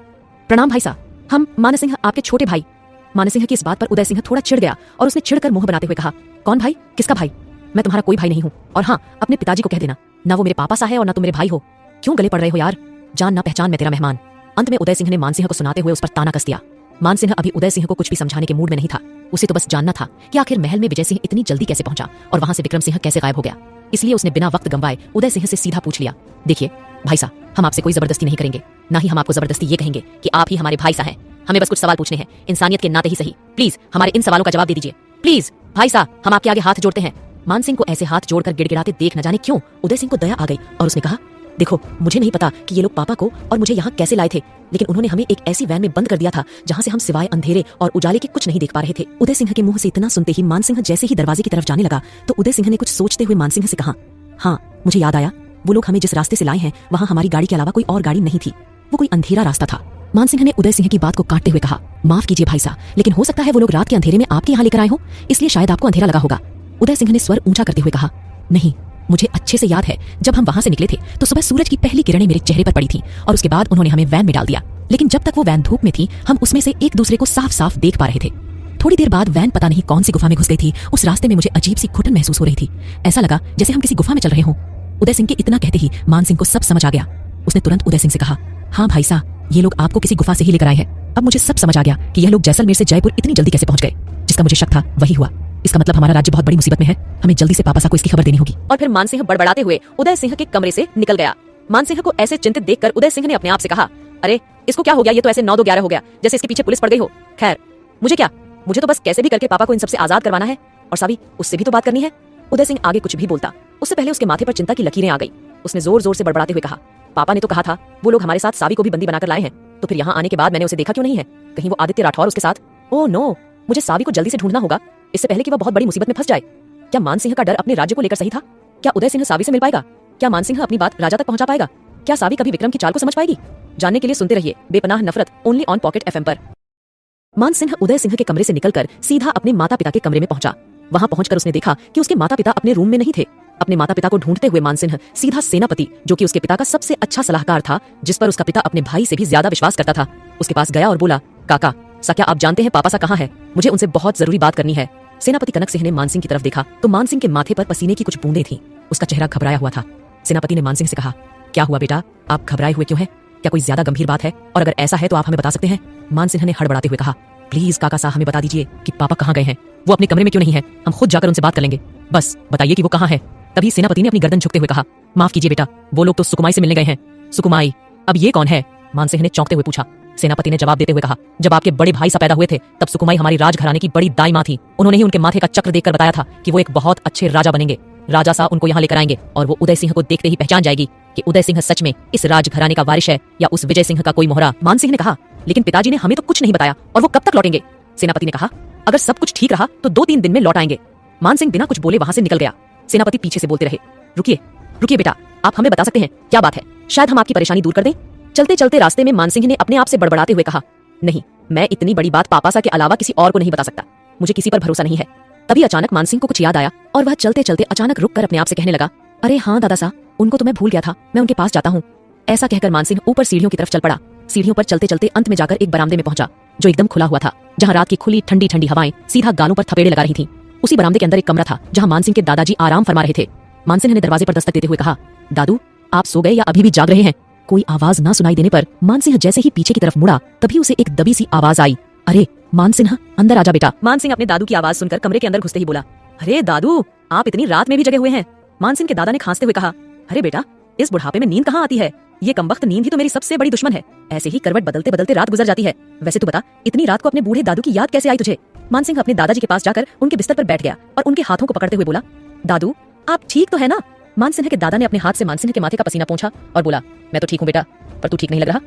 प्रणाम भाई साहब, हम मानस सिंह आपके छोटे भाई। मानस सिंह की इस बात पर उदय सिंह थोड़ा चिढ़ गया और उसने चिढ़कर मुंह बनाते हुए कहा, कौन भाई? किसका भाई? मैं तुम्हारा कोई भाई नहीं हूँ। और हाँ, अपने पिताजी को कह देना, ना वो मेरे पापा सा है और ना तुम मेरे भाई हो। क्यों गले पड़ रहे हो यार? जान ना पहचान मैं तेरा मेहमान। अंत में उदय सिंह ने मानसिंह को सुनाते हुए उस पर ताना कस दिया। मानसिंह अभी उदय सिंह को कुछ भी समझाने के मूड में नहीं था। उसे तो बस जानना था कि आखिर महल में विजय सिंह इतनी जल्दी कैसे पहुंचा और वहां से विक्रम सिंह कैसे गायब हो गया। इसलिए उसने बिना वक्त गंवाए उदय सिंह से सीधा पूछ लिया, देखिए भाई साहब, हम आपसे कोई जबरदस्ती नहीं करेंगे, ना ही हम आपको जबरदस्ती ये कहेंगे कि आप ही हमारे भाई सा हैं। हमें बस कुछ सवाल पूछने हैं, इंसानियत के नाते ही सही। प्लीज हमारे इन सवालों का जवाब दे दीजिए। प्लीज भाई साहब, हम आपके आगे हाथ जोड़ते हैं। मानसिंह को ऐसे हाथ जोड़कर गिड़गिड़ाते देख न जाने क्यों उदय सिंह को दया आ गई और उसने कहा, देखो मुझे नहीं पता कि ये लोग पापा को और मुझे यहाँ कैसे लाए थे, लेकिन उन्होंने हमें एक ऐसी वैन में बंद कर दिया था जहाँ से हम सिवाय अंधेरे और उजाले के कुछ नहीं देख पा रहे थे। उदय सिंह के मुंह से इतना सुनते ही मानसिंह जैसे ही दरवाजे की तरफ जाने लगा तो उदय सिंह ने कुछ सोचते हुए मानसिंह से कहा, हाँ मुझे याद आया, वो लोग हमें जिस रास्ते से लाए हैं वहाँ हमारी गाड़ी के अलावा कोई और गाड़ी नहीं थी। वो कोई अंधेरा रास्ता था। मानसिंह ने उदय सिंह की बात को काटते हुए कहा, माफ कीजिए भाई साहब, लेकिन हो सकता है वो लोग रात के अंधेरे में आपके यहाँ लेकर आए हो, इसलिए शायद आपको अंधेरा लगा होगा। उदय सिंह ने स्वर ऊंचा करते हुए कहा, नहीं, मुझे अच्छे से याद है जब हम वहां से निकले थे तो सुबह सूरज की पहली किरणें मेरे चेहरे पर पड़ी थी और उसके बाद उन्होंने हमें वैन में डाल दिया, लेकिन जब तक वो वैन धूप में थी हम उसमें से एक दूसरे को साफ साफ देख पा रहे थे। थोड़ी देर बाद वैन पता नहीं कौन सी गुफा में घुस गई थी। उस रास्ते में मुझे अजीब सी घुटन महसूस हो रही थी, ऐसा लगा जैसे हम किसी गुफा में चल रहे हों। उदय सिंह के इतना कहते ही मानसिंह को सब समझ आ गया। उसने तुरंत उदय सिंह से कहा, हाँ भाई साहब, ये लोग आपको किसी गुफा से ही लेकर आए हैं। अब मुझे सब समझ आ गया कि यह लोग जैसलमेर से जयपुर इतनी जल्दी कैसे पहुंच गए। जिसका मुझे शक था वही हुआ। इसका मतलब हमारा राज्य बहुत बड़ी मुसीबत में है, हमें जल्दी से पापा साहब को इसकी खबर देनी होगी। और फिर मानसिंह बड़बड़ाते हुए उदय सिंह के कमरे से निकल गया। मानसिंह को ऐसे चिंतित देखकर उदय सिंह ने अपने आप से कहा, अरे इसको क्या हो गया? ये तो ऐसे 9-2-11 हो गया जैसे इसके पीछे पुलिस पड़ गई हो। खैर मुझे क्या, मुझे तो बस कैसे भी करके पापा को इन सबसे आजाद करवाना है, और सावी उससे भी तो बात करनी है। उदय सिंह आगे कुछ भी बोलता उससे पहले उसके माथे पर चिंता की लकीरें आ गई। उसने जोर जोर से बड़बड़ाते हुए कहा, पापा ने तो कहा था वो लोग हमारे साथ सावी को भी बंदी बनाकर लाए हैं, तो फिर यहाँ आने के बाद मैंने उसे देखा क्यों नहीं है? कहीं वो आदित्य राठौर उसके साथ? ओह नो, मुझे सावी को जल्दी से ढूंढना होगा इससे पहले कि वह बहुत बड़ी मुसीबत में फंस जाए। क्या मानसिंह का डर अपने राज्य को लेकर सही था? क्या उदय सिंह सावी से मिल पाएगा? क्या मानसिंह अपनी बात राजा तक पहुंचा पाएगा? क्या सावी कभी विक्रम की चाल को समझ पाएगी? जानने के लिए सुनते रहिए बेपनाह नफरत, ओनली ऑन पॉकेट एफएम पर। मानसिंह उदय सिंह के कमरे से निकलकर सीधा अपने माता पिता के कमरे में पहुंचा। वहां पहुंचकर उसने देखा कि उसके माता पिता अपने रूम में नहीं थे। अपने माता पिता को ढूंढते हुए मानसिंह सीधा सेनापति, जो कि उसके पिता का सबसे अच्छा सलाहकार था, जिस पर उसका पिता अपने भाई से भी ज्यादा विश्वास करता था, उसके पास गया और बोला, काका सा क्या आप जानते हैं पापा सा कहाँ है? मुझे उनसे बहुत जरूरी बात करनी है। सेनापति कनक सिंह ने मानसिंह की तरफ देखा तो मानसिंह के माथे पर पसीने की कुछ बूंदें थीं। उसका चेहरा घबराया हुआ था। सेनापति ने मानसिंह से कहा, क्या हुआ बेटा, आप घबराए हुए क्यों हैं? क्या कोई ज्यादा गंभीर बात है? और अगर ऐसा है तो आप हमें बता सकते हैं। मानसिंह ने हड़बड़ाते हुए कहा, प्लीज काका साहब हमें बता दीजिए कि पापा कहाँ गए हैं। वो अपने कमरे में क्यों नहीं है? हम खुद जाकर उनसे बात कर लेंगे, बस बताइए कि वो कहाँ है। तभी सेनापति ने अपनी गर्दन झुकते हुए कहा, माफ कीजिए बेटा, वो लोग तो सुकुमाई से मिलने गए हैं। सुकुमाई? अब ये कौन है? मानसिंह ने चौंकते हुए पूछा। सेनापति ने जवाब देते हुए कहा, जब आपके बड़े भाई सा पैदा हुए थे तब सुकुमाई हमारी राजघराने की बड़ी दाई माँ थी। उन्होंने ही उनके माथे का चक्र देखकर बताया था कि वो एक बहुत अच्छे राजा बनेंगे। राजा सा उनको यहाँ लेकर आएंगे और वो उदय सिंह को देखते ही पहचान जाएगी कि उदय सिंह सच में इस राजघराने का वारिश है या उस विजय सिंह का कोई मोहरा। मानसिंह ने कहा, लेकिन पिताजी ने हमें तो कुछ नहीं बताया, और वो कब तक लौटेंगे? सेनापति ने कहा, अगर सब कुछ ठीक रहा तो 2-3 दिन में लौट आएंगे। मानसिंह बिना कुछ बोले वहां से निकल गया। सेनापति पीछे से बोलते रहे, रुकिए रुकिए बेटा, आप हमें बता सकते हैं क्या बात है? शायद हम आपकी परेशानी दूर कर दें। चलते चलते रास्ते में मानसिंह ने अपने आप से बड़बड़ाते हुए कहा, नहीं, मैं इतनी बड़ी बात पापा सा के अलावा किसी और को नहीं बता सकता, मुझे किसी पर भरोसा नहीं है। तभी अचानक मानसिंह को कुछ याद आया और वह चलते चलते अचानक रुक कर अपने आप से कहने लगा, अरे हाँ दादा सा, उनको तो मैं भूल गया था, मैं उनके पास जाता हूँ। ऐसा कहकर मानसिंह ऊपर सीढ़ियों की तरफ चल पड़ा। सीढ़ियों पर चलते चलते अंत में जाकर एक बरामदे में पहुंचा जो एकदम खुला हुआ था, जहाँ रात की खुली ठंडी ठंडी हवाएं सीधा गालों पर थपेड़े लगा रही थी। उसी बरामदे के अंदर एक कमरा था जहाँ मानसिंह के दादाजी आराम फरमा रहे थे। मानसिंह ने दरवाजे पर दस्तक देते हुए कहा, दादू आप सो गए या अभी भी जाग रहे हैं? कोई आवाज ना सुनाई देने पर मानसिंह जैसे ही पीछे की तरफ मुड़ा तभी उसे एक दबी सी आवाज आई, अरे मानसिंह, अंदर आजा बेटा। मानसिंह अपने दादू की आवाज सुनकर कमरे के अंदर घुसते ही बोला, अरे दादू, आप इतनी रात में भी जगे हुए हैं। मानसिंह के दादा ने खांसते हुए कहा, अरे बेटा, इस बुढ़ापे में नींद कहाँ आती है? ये कमबख्त नींद ही तो मेरी सबसे बड़ी दुश्मन है। ऐसे ही करवट बदलते बदलते रात गुजर जाती है। वैसे तू बता, इतनी रात को अपने बूढ़े दादू की याद कैसे आई तुझे? मानसिंह अपने दादाजी के पास जाकर उनके बिस्तर पर बैठ गया और उनके हाथों को पकड़ते हुए बोला, दादू, आप ठीक तो है ना? मानसिंह के दादा ने अपने हाथ से मानसिंह के माथे का पसीना पोंछा और बोला, मैं तो ठीक हूँ बेटा, पर तू ठीक नहीं लग रहा।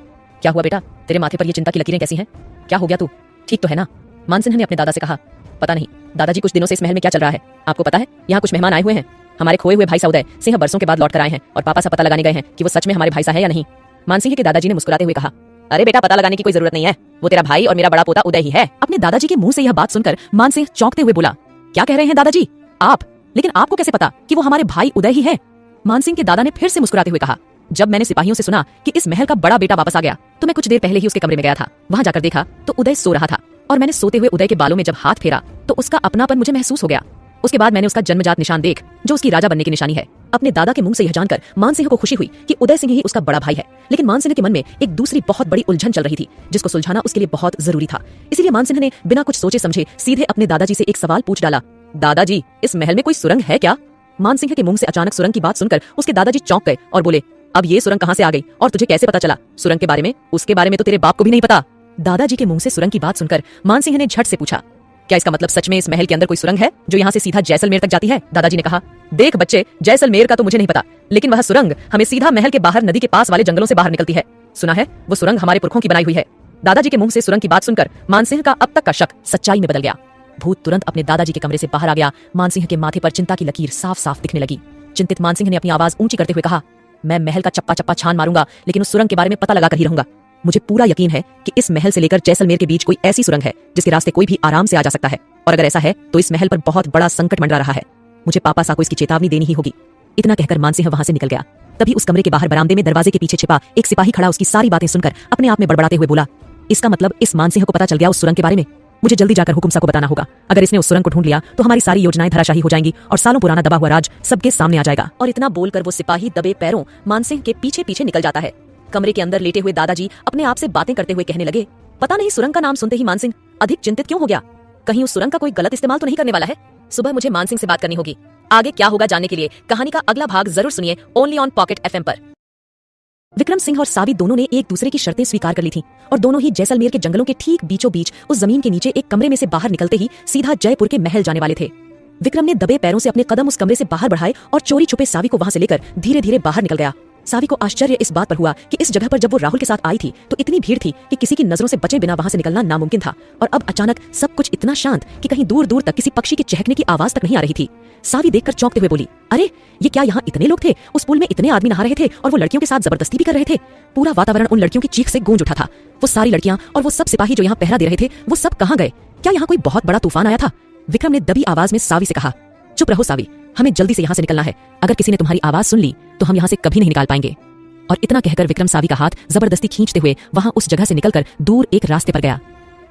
क्या हुआ बेटा, तेरे माथे पर ये चिंता की लकीरें कैसी हैं? क्या हो गया, तू ठीक तो है ना? मानसिंह ने अपने दादा से कहा, पता नहीं दादाजी, कुछ दिनों से इस महल में क्या चल रहा है। आपको पता है, यहाँ कुछ मेहमान आए हुए हैं। हमारे खोए हुए भाई सा उदय सिंह बरसों के बाद लौट कर आए हैं और पापा सा पता लगाने गए हैं कि वो सच में हमारे भाई सा है या नहीं। मानसिंह के दादाजी ने मुस्कुराते हुए कहा, अरे बेटा, पता लगाने की कोई जरूरत नहीं है, वो तेरा भाई और मेरा बड़ा पोता उदय ही है। अपने दादाजी के मुंह से यह बात सुनकर मानसिंह चौंकते हुए बोला, क्या कह रहे हैं दादाजी आप? लेकिन आपको कैसे पता कि वो हमारे भाई उदय ही है? मानसिंह के दादा ने फिर से मुस्कुराते हुए कहा, जब मैंने सिपाहियों से सुना कि इस महल का बड़ा बेटा वापस आ गया तो मैं कुछ देर पहले ही उसके कमरे में गया था। वहां जाकर देखा तो उदय सो रहा था और मैंने सोते हुए उदय के बालों में जब हाथ फेरा तो उसका अपनापन मुझे महसूस हो गया। उसके बाद मैंने उसका जन्मजात निशान देख, जो उसकी राजा बनने की निशानी है। अपने दादा के मुंह से यह जानकर मानसिंह को खुशी हुई कि उदय सिंह ही उसका बड़ा भाई है। लेकिन मानसिंह के मन में एक दूसरी बहुत बड़ी उलझन चल रही थी, जिसको सुलझाना उसके लिए बहुत जरूरी था। इसीलिए मानसिंह ने बिना कुछ सोचे समझे सीधे अपने दादाजी से एक सवाल पूछ डाला, दादाजी, इस महल में कोई सुरंग है क्या? मानसिंह के मुंह से अचानक सुरंग की बात सुनकर उसके दादाजी चौंक गए और बोले, अब ये सुरंग कहाँ से आ गई और तुझे कैसे पता चला? सुरंग के बारे में, उसके बारे में तो तेरे बाप को भी नहीं पता। दादाजी के मुंह से सुरंग की बात सुनकर मानसिंह ने झट से पूछा, क्या इसका मतलब सच में इस महल के अंदर कोई सुरंग है जो यहाँ से सीधा जैसलमेर तक जाती है? दादाजी ने कहा, देख बच्चे, जैसलमेर का तो मुझे नहीं पता, लेकिन वह सुरंग हमें सीधा महल के बाहर नदी के पास वाले जंगलों से बाहर निकलती है। सुना है वो सुरंग हमारे पुरखों की बनाई हुई है। दादाजी के मुंह से सुरंग की बात सुनकर मानसिंह का अब तक का शक सच्चाई में बदल गया। भूत तुरंत अपने दादाजी के कमरे से बाहर आ गया। मानसिंह के माथे पर चिंता की लकीर साफ साफ दिखने लगी। चिंतित मानसिंह ने अपनी आवाज ऊंची करते हुए कहा, मैं महल का चप्पा चप्पा छान मारूंगा, लेकिन उस सुरंग के बारे में पता लगाकर ही रहूंगा। मुझे पूरा यकीन है कि इस महल से लेकर जैसलमेर के बीच कोई ऐसी सुरंग है जिसके रास्ते कोई भी आराम से आ जा सकता है, और अगर ऐसा है तो इस महल पर बहुत बड़ा संकट मंडरा रहा है। मुझे पापा सा को इसकी चेतावनी देनी ही होगी। इतना कहकर मानसिंह वहां से निकल गया। तभी उस कमरे के बाहर बरामदे में दरवाजे के पीछे छिपा एक सिपाही खड़ा उसकी सारी बातें सुनकर अपने आप में बड़बड़ाते हुए बोला, इसका मतलब इस मानसिंह को पता चल गया उस सुरंग के बारे में। मुझे जल्दी जाकर हुकुम सा को बताना होगा। अगर इसने उस सुरंग को ढूंढ लिया तो हमारी सारी योजनाएं धराशायी हो जाएंगी और सालों पुराना दबा हुआ राज सबके सामने आ जाएगा। और इतना बोलकर वो सिपाही दबे पैरों मानसिंह के पीछे पीछे निकल जाता है। कमरे के अंदर लेटे हुए दादाजी अपने आप से बातें करते हुए कहने लगे, पता नहीं सुरंग का नाम सुनते ही मानसिंह अधिक चिंतित क्यों हो गया? कहीं उस सुरंग का कोई गलत इस्तेमाल तो नहीं करने वाला है? सुबह मुझे मानसिंह से बात करनी होगी। आगे क्या होगा जानने के लिए कहानी का अगला भाग जरूर सुनिए ओनली ऑन पॉकेट FM पर। विक्रम सिंह और सावी दोनों ने एक दूसरे की शर्तें स्वीकार कर ली थी और दोनों ही जैसलमेर के जंगलों के ठीक बीचों बीच उस जमीन के नीचे एक कमरे में से बाहर निकलते ही सीधा जयपुर के महल जाने वाले थे। विक्रम ने दबे पैरों से अपने कदम उस कमरे से बाहर बढ़ाए और चोरी छुपे सावी को वहां से लेकर धीरे धीरे बाहर निकल गया। सावी को आश्चर्य इस बात पर हुआ कि इस जगह पर जब वो राहुल के साथ आई थी तो इतनी भीड़ थी कि किसी की नजरों से बचे बिना वहां से निकलना नामुमकिन था, और अब अचानक सब कुछ इतना शांत कि कहीं दूर दूर तक किसी पक्षी के चहकने की आवाज तक नहीं आ रही थी। सावी देखकर चौंकते हुए बोली, अरे ये क्या यहाँ इतने लोग थे? उस पुल में इतने आदमी नहा रहे थे और वो लड़कियों के साथ जबरदस्ती भी कर रहे थे। पूरा वातावरण उन लड़कियों की चीख से गूंज उठा था। वो सारी लड़कियां और वो सब सिपाही जो यहाँ पहरा दे रहे थे वो सब कहाँ गए? क्या यहाँ कोई बहुत बड़ा तूफान आया था? विक्रम ने दबी आवाज में सावी से कहा, चुप रहो सावी, हमें जल्दी से यहाँ से निकलना है। अगर किसी ने तुम्हारी आवाज सुन ली तो हम यहाँ से कभी नहीं निकाल पाएंगे। और इतना कहकर विक्रम सावी का हाथ जबरदस्ती खींचते हुए वहां उस जगह से निकलकर दूर एक रास्ते पर गया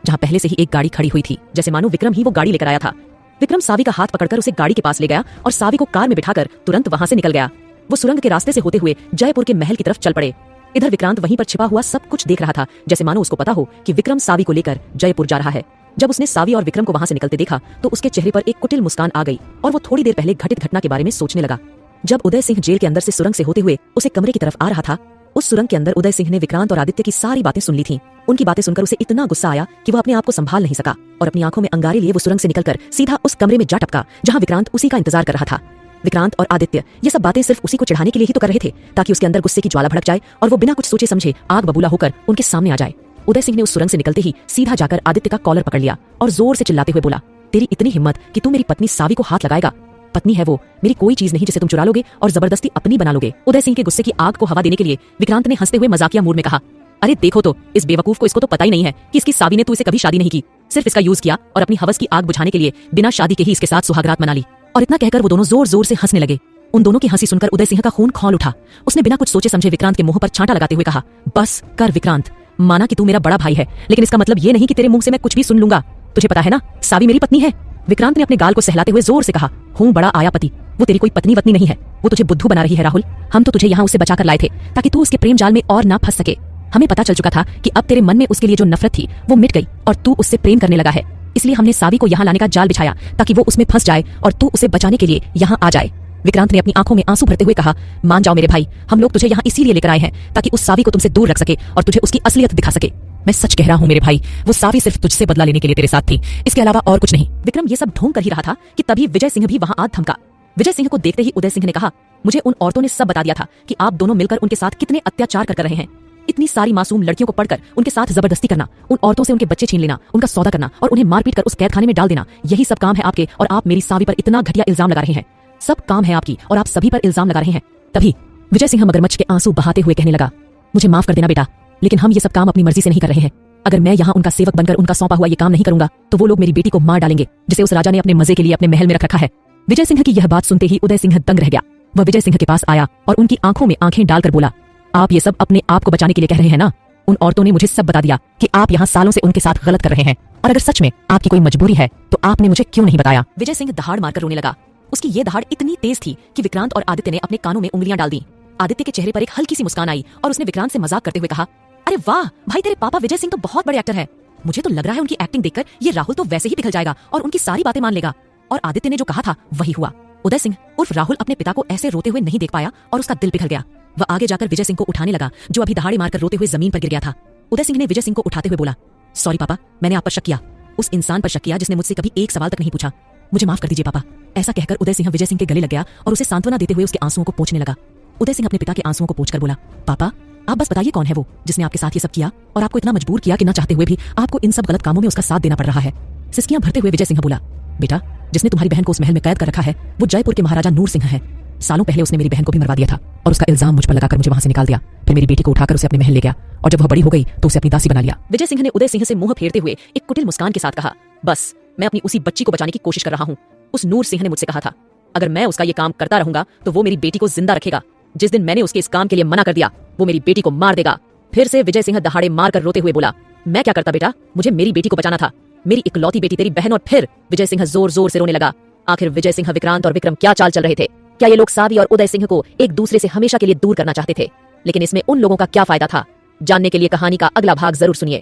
जहां पहले से ही एक गाड़ी खड़ी हुई थी, जैसे मानो विक्रम ही वो गाड़ी लेकर आया था। विक्रम सावी का हाथ पकड़कर उसे गाड़ी के पास ले गया और सावी को कार में बिठाकर तुरंत वहां से निकल गया। वो सुरंग के रास्ते से होते हुए जयपुर के महल की तरफ चल पड़े। इधर विक्रांत वहीं पर छिपा हुआ सब कुछ देख रहा था, जैसे मानो उसको पता हो कि विक्रम सावी को लेकर जयपुर जा रहा है। जब उसने सावी और विक्रम को वहां से निकलते देखा तो उसके चेहरे पर एक कुटिल मुस्कान आ गई और वो थोड़ी देर पहले घटित घटना के बारे में सोचने लगा। जब उदय सिंह जेल के अंदर से सुरंग से होते हुए उसे कमरे की तरफ आ रहा था, उस सुरंग के अंदर उदय सिंह ने विक्रांत और आदित्य की सारी बातें सुन ली थीं। उनकी बातें सुनकर उसे इतना गुस्सा आया कि वो अपने आप को संभाल नहीं सका और अपनी आंखों में अंगारे लिए वो सुरंग से निकलकर सीधा उस कमरे में जा टपका जहां विक्रांत उसी का इंतजार कर रहा था। विक्रांत और आदित्य ये सब बातें सिर्फ उसी को चिढ़ाने के लिए ही तो कर रहे थे, ताकि उसके अंदर गुस्से की ज्वाला भड़क जाए और वो बिना कुछ सोचे समझे आग बबूला होकर उनके सामने आ जाए। उदय सिंह ने उस सुरंग से निकलते ही सीधा जाकर आदित्य का कॉलर पकड़ लिया और जोर से चिल्लाते हुए बोला, तेरी इतनी हिम्मत कि तू मेरी पत्नी सावी को हाथ लगाएगा? पत्नी है वो, मेरी कोई चीज नहीं जिसे तुम चुरा लोगे और जबरदस्ती अपनी बना लोगे। उदय सिंह के गुस्से की आग को हवा देने के लिए विक्रांत ने हंसते हुए मजाकिया मूड में कहा, अरे देखो तो, इस बेवकूफ को इसको तो पता ही नहीं है कि इसकी सावी ने तू इसे कभी शादी नहीं की, सिर्फ इसका यूज किया और अपनी हवस की आग बुझाने के लिए बिना शादी के ही इसके साथ सुहागरात मना ली। और इतना कहकर वो दोनों जोर जोर से हंसने लगे। उन दोनों की हंसी सुनकर उदय सिंह का खून खौल उठा। उसने बिना कुछ सोचे समझे विक्रांत के मुंह पर छांटा लगाते हुए कहा, बस कर विक्रांत, माना कि तू मेरा बड़ा भाई है, लेकिन इसका मतलब ये नहीं कि तेरे मुंह से मैं कुछ भी सुन लूंगा। तुझे पता है ना, सावी मेरी पत्नी है। विक्रांत ने अपने गाल को सहलाते हुए जोर से कहा, हूँ बड़ा आया पति, वो तेरी कोई पत्नी वत्नी नहीं है, वो तुझे बुद्धू बना रही है राहुल। हम तो तुझे यहाँ उससे बचाकर लाए थे ताकि तू उसके प्रेम जाल में और ना फंस सके। हमें पता चल चुका था कि अब तेरे मन में उसके लिए जो नफरत थी वो मिट गई और तू उससे प्रेम करने लगा है। इसलिए हमने सावी को यहाँ लाने का जाल बिछाया ताकि वो उसमें फंस जाए और तू उसे बचाने के लिए यहाँ आ जाए। विक्रांत ने अपनी आंखों में आंसू भरते हुए कहा, मान जाओ मेरे भाई, हम लोग तुझे यहाँ इसीलिए लेकर आए हैं ताकि उस सावी को तुमसे दूर रख सके और तुझे उसकी असलियत दिखा सके। मैं सच कह रहा हूँ मेरे भाई, वो सावी सिर्फ तुझसे बदला लेने के लिए तेरे साथ थी, इसके अलावा और कुछ नहीं। विक्रम ये सब ढूंढ कर ही रहा था कि तभी विजय सिंह भी वहां आ थमका। विजय सिंह को देखते ही उदय सिंह ने कहा, मुझे उन औरतों ने सब बता दिया था कि आप दोनों मिलकर उनके साथ कितने अत्याचार कर रहे हैं। इतनी सारी मासूम लड़कियों को पढ़कर उनके साथ जबरदस्ती करना, उन औरतों से उनके बच्चे छीन लेना, उनका सौदा करना और उन्हें मारपीट कर उस कैदखाने में डाल देना, यही सब काम है आपके। और आप मेरी सावी पर इतना घटिया इल्जाम लगा रहे हैं। सब काम है आपकी और आप सभी पर इल्जाम लगा रहे हैं। तभी विजय सिंह मगरमच्छ के आंसू बहाते हुए कहने लगा, मुझे माफ कर देना बेटा, लेकिन हम ये सब काम अपनी मर्जी से नहीं कर रहे हैं। अगर मैं यहाँ उनका सेवक बनकर उनका सौंपा हुआ ये काम नहीं करूंगा तो वो लोग मेरी बेटी को मार डालेंगे, जिसे उस राजा ने अपने मजे के लिए अपने महल में रख रखा है। विजय सिंह की यह बात सुनते ही उदय सिंह दंग रह गया। वह विजय सिंह के पास आया और उनकी आंखों में आंखें डालकर बोला, आप ये सब अपने आप को बचाने के लिए कह रहे हैं ना? उन औरतों ने मुझे सब बता दिया कि आप यहाँ सालों से उनके साथ गलत कर रहे हैं, और अगर सच में आपकी कोई मजबूरी है तो आपने मुझे क्यों नहीं बताया? विजय सिंह दहाड़ मारकर रोने लगा। उसकी ये दहाड़ इतनी तेज थी कि विक्रांत और आदित्य ने अपने कानों में उंगलियां डाल दी। आदित्य के चेहरे पर एक हल्की सी मुस्कान आई और उसने विक्रांत से मजाक करते हुए कहा, अरे वाह भाई, तेरे पापा विजय सिंह तो बहुत बड़े एक्टर है। मुझे तो लग रहा है उनकी एक्टिंग देखकर ये राहुल तो वैसे ही पिघल जाएगा और उनकी सारी बातें मान लेगा। और आदित्य ने जो कहा था वही हुआ। उदय सिंह उर्फ राहुल अपने पिता को ऐसे रोते हुए नहीं देख पाया और उसका दिल पिघल गया। वह आगे जाकर विजय सिंह को उठाने लगा, जो अभी दहाड़े मारकर रोते हुए जमीन पर गिर गया था। उदय सिंह ने विजय सिंह को उठाते हुए बोला, सॉरी पापा, मैंने आप पर शक किया, उस इंसान पर शक किया जिसने मुझसे कभी एक सवाल तक नहीं पूछा। मुझे माफ कर दीजिए पापा। ऐसा कहकर उदय सिंह विजय सिंह के गले लग गया और उसे सांत्वना देते हुए उसके आंसुओं को पोंछने लगा। उदय सिंह अपने पिता के आंसुओं को पोंछकर बोला, पापा आप बस बताइए कौन है वो जिसने आपके साथ ये सब किया और आपको इतना मजबूर किया कि ना चाहते हुए भी आपको इन सब गलत कामों में उसका साथ देना पड़ रहा है। सिसकियां भरते हुए विजय सिंह बोला, बेटा जिसने तुम्हारी बहन को उस महल में कैद कर रखा है वो जयपुर के महाराजा नूर सिंह है। सालों पहले उसने मेरी बहन को भी मरवा दिया था और उसका इल्जाम मुझ पर लगाकर मुझे वहां से निकाल दिया। फिर मेरी बेटी को उठाकर उसे अपने महल ले गया और जब वह बड़ी हो गई तो उसे अपनी दासी बना लिया। विजय सिंह ने उदय सिंह से मुंह फेरते हुए एक कुटिल मुस्कान के साथ कहा, बस मैं अपनी उसी बच्ची को बचाने की कोशिश कर रहा हूँ। उस नूर सिंह ने मुझसे कहा था, अगर मैं उसका ये काम करता रहूंगा तो वो मेरी बेटी को जिंदा रखेगा। जिस दिन मैंने उसके इस काम के लिए मना कर दिया वो मेरी बेटी को मार देगा। फिर से विजय सिंह दहाड़े मारकर रोते हुए बोला, मैं क्या करता बेटा, मुझे मेरी बेटी को बचाना था, मेरी इकलौती बेटी तेरी बहन। और फिर विजय सिंह जोर जोर से रोने लगा। आखिर विजय सिंह, विक्रांत और विक्रम क्या चाल चल रहे थे? क्या ये लोग सावी और उदय सिंह को एक दूसरे से हमेशा के लिए दूर करना चाहते थे? लेकिन इसमें उन लोगों का क्या फायदा था? जानने के लिए कहानी का अगला भाग जरूर सुनिए।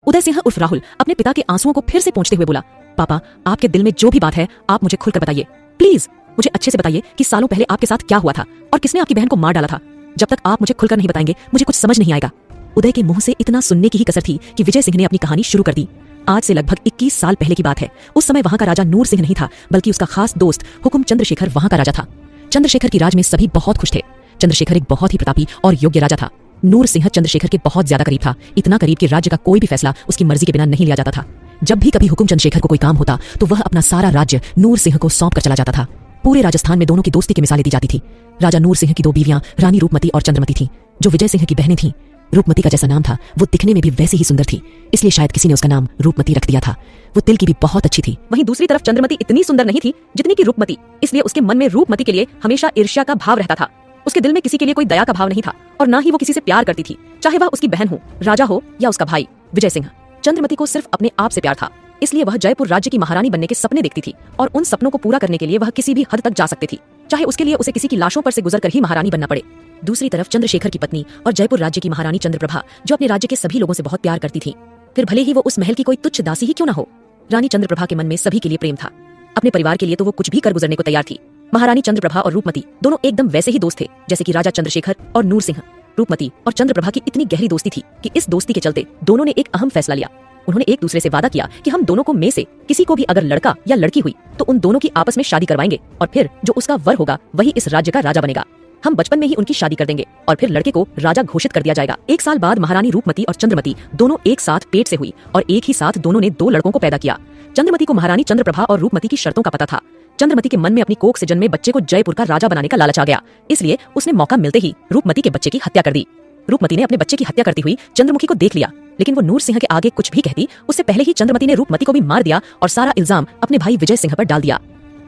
उदय सिंह उर्फ राहुल अपने पिता के आंसुओं को फिर से पोंछते हुए बोला, पापा आपके दिल में जो भी बात है आप मुझे खुलकर बताइए, प्लीज मुझे अच्छे से बताइए कि सालों पहले आपके साथ क्या हुआ था और किसने आपकी बहन को मार डाला था। जब तक आप मुझे खुलकर नहीं बताएंगे मुझे कुछ समझ नहीं आएगा। उदय के मुंह से इतना सुनने की ही कसर थी कि विजय सिंह ने अपनी कहानी शुरू कर दी। आज से लगभग 21 साल पहले की बात है। उस समय वहां का राजा नूर सिंह नहीं था बल्कि उसका खास दोस्त हुकुम चंद्रशेखर वहां का राजा था। चंद्रशेखर की राज में सभी बहुत खुश थे। चंद्रशेखर एक बहुत ही प्रतापी और योग्य राजा था। नूर सिंह चंद्रशेखर के बहुत ज्यादा करीब था, इतना करीब कि राज्य का कोई भी फैसला उसकी मर्जी के बिना नहीं लिया जाता था। जब भी कभी हुकुम चंद्रशेखर को कोई काम होता तो वह अपना सारा राज्य नूर सिंह को सौंप कर चला जाता था। पूरे राजस्थान में दोनों की दोस्ती की मिसालें दी जाती थी। राजा नूर सिंह की 2 बीवियां रानी रूपमती और चंद्रमती थीं, जो विजय सिंह की बहनें थीं। रूपमती का जैसा नाम था वो दिखने में भी वैसे ही सुंदर थी, इसलिए शायद किसी ने उसका नाम रूपमती रख दिया था। वो दिल की भी बहुत अच्छी थी। वहीं दूसरी तरफ चंद्रमती इतनी सुंदर नहीं थी जितनी की रूपमती, इसलिए उसके मन में रूपमती के लिए हमेशा ईर्ष्या का भाव रहता था। उसके दिल में किसी के लिए कोई दया का भाव नहीं था और ना ही वो किसी से प्यार करती थी, चाहे वह उसकी बहन हो, राजा हो या उसका भाई विजय सिंह। चंद्रमती को सिर्फ अपने आप से प्यार था, इसलिए वह जयपुर राज्य की महारानी बनने के सपने देखती थी और उन सपनों को पूरा करने के लिए वह किसी भी हद तक जा सकती थी, चाहे उसके लिए उसे किसी की लाशों पर से गुजरकर ही महारानी बनना पड़े। दूसरी तरफ चंद्रशेखर की पत्नी और जयपुर राज्य की महारानी चंद्रप्रभा, जो अपने राज्य के सभी लोगों से बहुत प्यार करती थी, फिर भले ही वो उस महल की कोई तुच्छ दासी ही क्यों न हो। रानी चंद्रप्रभा के मन में सभी के लिए प्रेम था। अपने परिवार के लिए तो वो कुछ भी कर गुजरने को तैयार थी। महारानी चंद्रप्रभा और रूपमती दोनों एकदम वैसे ही दोस्त थे जैसे कि राजा चंद्रशेखर और नूर सिंह। रूपमती और चंद्रप्रभा की इतनी गहरी दोस्ती थी कि इस दोस्ती के चलते दोनों ने एक अहम फैसला लिया। उन्होंने एक दूसरे से वादा किया कि हम दोनों को में से किसी को भी अगर लड़का या लड़की हुई तो उन दोनों की आपस में शादी करवाएंगे और फिर जो उसका वर होगा वही इस राज्य का राजा बनेगा। हम बचपन में ही उनकी शादी कर देंगे और फिर लड़के को राजा घोषित कर दिया जाएगा। 1 साल बाद महारानी रूपमती और चंद्रमती दोनों एक साथ पेट से हुई और एक ही साथ दोनों ने 2 लड़कों को पैदा किया। चंद्रमती को महारानी चंद्रप्रभा और रूपमती की शर्तों का पता था। चंद्रमती के मन में अपनी कोख से जन्मे बच्चे को जयपुर का राजा बनाने का लालच आ गया, इसलिए उसने मौका मिलते ही रूपमती के बच्चे की हत्या कर दी। रूपमती ने अपने बच्चे की हत्या करती हुई चंद्रमुखी को देख लिया, लेकिन वो नूर सिंह के आगे कुछ भी कहती उससे पहले ही चंद्रमती ने रूपमती को भी मार दिया और सारा इल्जाम अपने भाई विजय सिंह पर डाल दिया।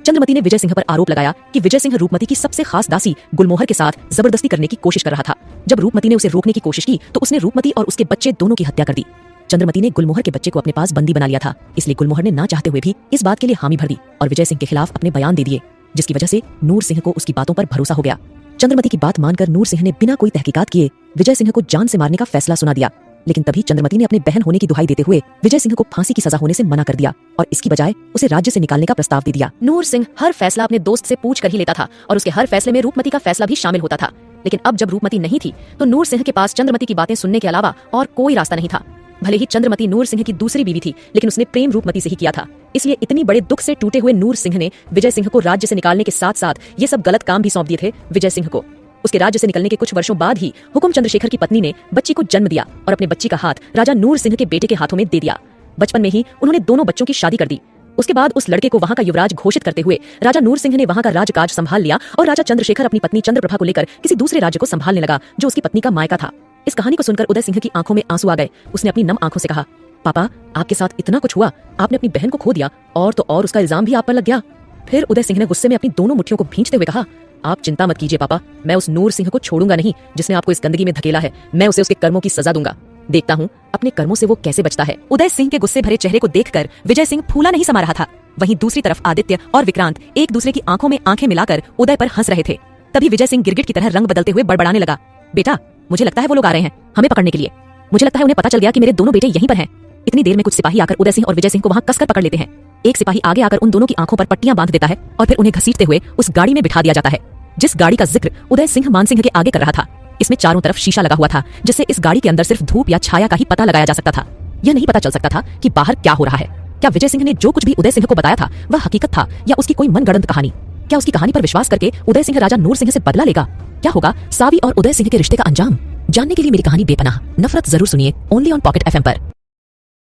चंद्रमती ने विजय सिंह पर आरोप लगाया कि विजय सिंह रूपमती की सबसे खास दासी गुलमोहर के साथ जबरदस्ती करने की कोशिश कर रहा था। जब रूपमती ने उसे रोकने की कोशिश की तो उसने रूपमती और उसके बच्चे दोनों की हत्या कर दी। चंद्रमती ने गुलमोहर के बच्चे को अपने पास बंदी बना लिया था, इसलिए गुलमोहर ने ना चाहते हुए भी इस बात के लिए हामी भर दी और विजय सिंह के खिलाफ अपने बयान दे दिए। जिसकी वजह से नूर सिंह को उसकी बातों पर भरोसा हो गया। चंद्रमती की बात मानकर नूर सिंह ने बिना कोई तहकीकात किए विजय सिंह को जान से मारने का फैसला सुना दिया। लेकिन तभी चंद्रमती ने अपने बहन होने की दुहाई देते हुए विजय सिंह को फांसी की सजा होने से मना कर दिया और इसकी बजाय उसे राज्य से निकालने का प्रस्ताव दे दिया। नूर सिंह हर फैसला अपने दोस्त से पूछ कर ही लेता था और उसके हर फैसले में रूपमती का फैसला भी शामिल होता था। लेकिन अब जब रूपमती नहीं थी तो नूर सिंह के पास चंद्रमती की बातें सुनने के अलावा और कोई रास्ता नहीं था। भले ही चंद्रमती नूर सिंह की दूसरी बीवी थी, लेकिन उसने प्रेम रूपमती से ही किया था। इसलिए इतनी बड़े दुख से टूटे हुए नूर सिंह ने विजय सिंह को राज्य से निकालने के साथ साथ ये सब गलत काम भी सौंप दिए थे विजय सिंह को। उसके राज्य से निकलने के कुछ वर्षों बाद ही हुकुम चंद्रशेखर की पत्नी ने बच्ची को जन्म दिया और अपने बच्ची का हाथ राजा नूर सिंह के बेटे के हाथों में दे दिया। बचपन में ही उन्होंने दोनों बच्चों की शादी कर दी। उसके बाद उस लड़के को वहां का युवराज घोषित करते हुए राजा नूर सिंह ने वहां का राजकाज संभाल लिया और राजा चंद्रशेखर अपनी पत्नी चंद्रप्रभा को लेकर किसी दूसरे राज्य को संभालने लगा जो उसकी पत्नी का मायका था। इस कहानी को सुनकर उदय सिंह की आंखों में आंसू आ गए। उसने अपनी नम आंखों से कहा, पापा, आपके साथ इतना कुछ हुआ, आपने अपनी बहन को खो दिया और तो और उसका इल्जाम भी आप पर लग गया। फिर उदय सिंह ने गुस्से में अपनी दोनों मुट्ठियों को भींचते हुए कहा, आप चिंता मत कीजिए पापा, मैं उस नूर सिंह को छोड़ूंगा नहीं जिसने आपको इस गंदगी में धकेला है। मैं उसे उसके कर्मों की सजा दूंगा। देखता हूँ अपने कर्मों से वो कैसे बचता है। उदय सिंह के गुस्से भरे चेहरे को देखकर विजय सिंह फूला नहीं समा रहा था। वहीं दूसरी तरफ आदित्य और विक्रांत एक दूसरे की आंखों में आंखें मिलाकर उदय पर हंस रहे थे। तभी विजय सिंह गिरगिट की तरह रंग बदलते हुए बड़बड़ाने लगा, बेटा, मुझे लगता है वो लोग आ रहे हैं हमें पकड़ने के लिए। मुझे लगता है उन्हें पता चल गया कि मेरे दोनों बेटे यहीं पर हैं। इतनी देर में कुछ सिपाही आकर उदय सिंह और विजय सिंह को वहां कसकर पकड़ लेते हैं। एक सिपाही आगे आकर उन दोनों की आंखों पर पट्टियां बांध देता है और फिर उन्हें घसीटते हुए उस गाड़ी में बिठा दिया जाता है जिस गाड़ी का जिक्र उदय सिंह मान सिंह के आगे कर रहा था। इसमें चारों तरफ शीशा लगा हुआ था जिससे इस गाड़ी के अंदर सिर्फ धूप या छाया का ही पता लगाया जा सकता था। यह नहीं पता चल सकता था कि बाहर क्या हो रहा है। क्या विजय सिंह ने जो कुछ भी उदय सिंह को बताया था वह हकीकत था या उसकी कोई मनगढ़ंत कहानी? क्या उसकी कहानी पर विश्वास करके उदय सिंह राजा नूर सिंह से बदला लेगा? क्या होगा सावी और उदय सिंह के रिश्ते का अंजाम? जानने के लिए मेरी कहानी बेपनाह नफरत जरूर सुनिए ओनली ऑन पॉकेट FM पर।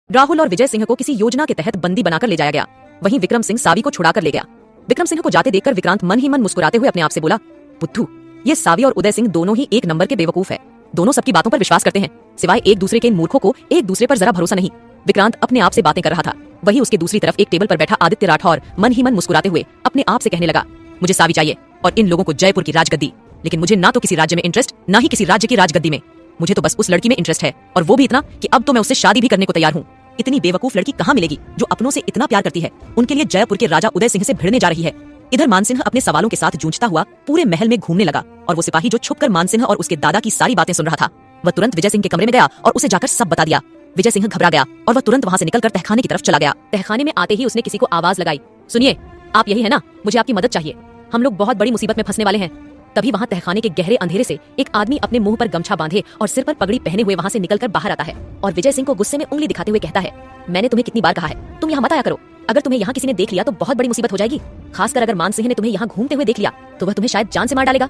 राहुल और विजय सिंह को किसी योजना के तहत बंदी बनाकर ले जाया गया। वहीं विक्रम सिंह सावी को छुड़ाकर ले गया। विक्रम सिंह को जाते देखकर विक्रांत मन ही मन मुस्कुराते हुए अपने आप से बोला, बुद्धू, ये सावी और उदय सिंह दोनों ही एक नंबर के बेवकूफ है। दोनों सबकी बातों पर विश्वास करते हैं, सिवाय एक दूसरे के इन मूर्खों को एक दूसरे पर जरा भरोसा नहीं। विक्रांत अपने आप से बातें कर रहा था। वहीं उसके दूसरी तरफ एक टेबल पर बैठा आदित्य राठौर मन ही मन मुस्कुराते हुए अपने आप से कहने लगा, मुझे सावी चाहिए और इन लोगों को जयपुर की राजगद्दी। लेकिन मुझे ना तो किसी राज्य में इंटरेस्ट, ना ही किसी राज्य की राजगद्दी में। मुझे तो बस उस लड़की में इंटरेस्ट है और वो भी इतना कि अब तो मैं उससे शादी भी करने को तैयार हूँ। इतनी बेवकूफ लड़की कहाँ मिलेगी जो अपनों से इतना प्यार करती है। उनके लिए जयपुर के राजा उदय सिंह से भिड़ने जा रही है। इधर मानसिंह अपने सवालों के साथ जूझता हुआ पूरे महल में घूमने लगा और वो सिपाही जो छुपकर मानसिंह और उसके दादा की सारी बातें सुन रहा था वह तुरंत विजय सिंह के कमरे में गया और उसे जाकर सब बता दिया। विजय सिंह घबरा गया और वह तुरंत वहां से निकलकर तहखाने की तरफ चला गया। तहखाने में आते ही उसने किसी को आवाज लगाई, सुनिए, आप यही है ना? मुझे आपकी मदद चाहिए। हम लोग बहुत बड़ी मुसीबत में फंसने वाले हैं। तभी वहां तहखाने के गहरे अंधेरे से एक आदमी अपने मुंह पर गमछा बांधे और सिर पर पगड़ी पहने हुए वहां से निकलकर बाहर आता है और विजय सिंह को गुस्से में उंगली दिखाते हुए कहता है, मैंने तुम्हें कितनी बार कहा है तुम यहाँ मत आया करो। अगर तुम्हें यहाँ किसी ने देख लिया तो बहुत बड़ी मुसीबत हो जाएगी। खासकर अगर मान सिंह ने तुम्हें यहाँ घूमते हुए देख लिया तो वह तुम्हें शायद जान से मार डालेगा।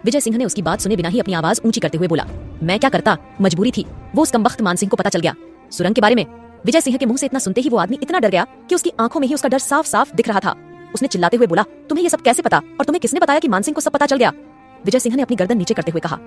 विजय सिंह ने उसकी बात सुने बिना ही अपनी आवाज ऊंची करते हुए बोला, मैं क्या करता, मजबूरी थी। वो उस कमबख्त मान सिंह को पता चल गया सुरंग के बारे में। विजय सिंह के मुंह से इतना सुनते ही वो आदमी इतना डर गया कि उसकी आंखों में ही उसका डर साफ साफ दिख रहा था। उसने चिल्लाते हुए बोला, तुम्हें ये सब कैसे पता और तुम्हें किसने बताया कि मान सिंह को सब पता चल गया? विजय सिंह ने अपनी गर्दन नीचे करते हुए कहा,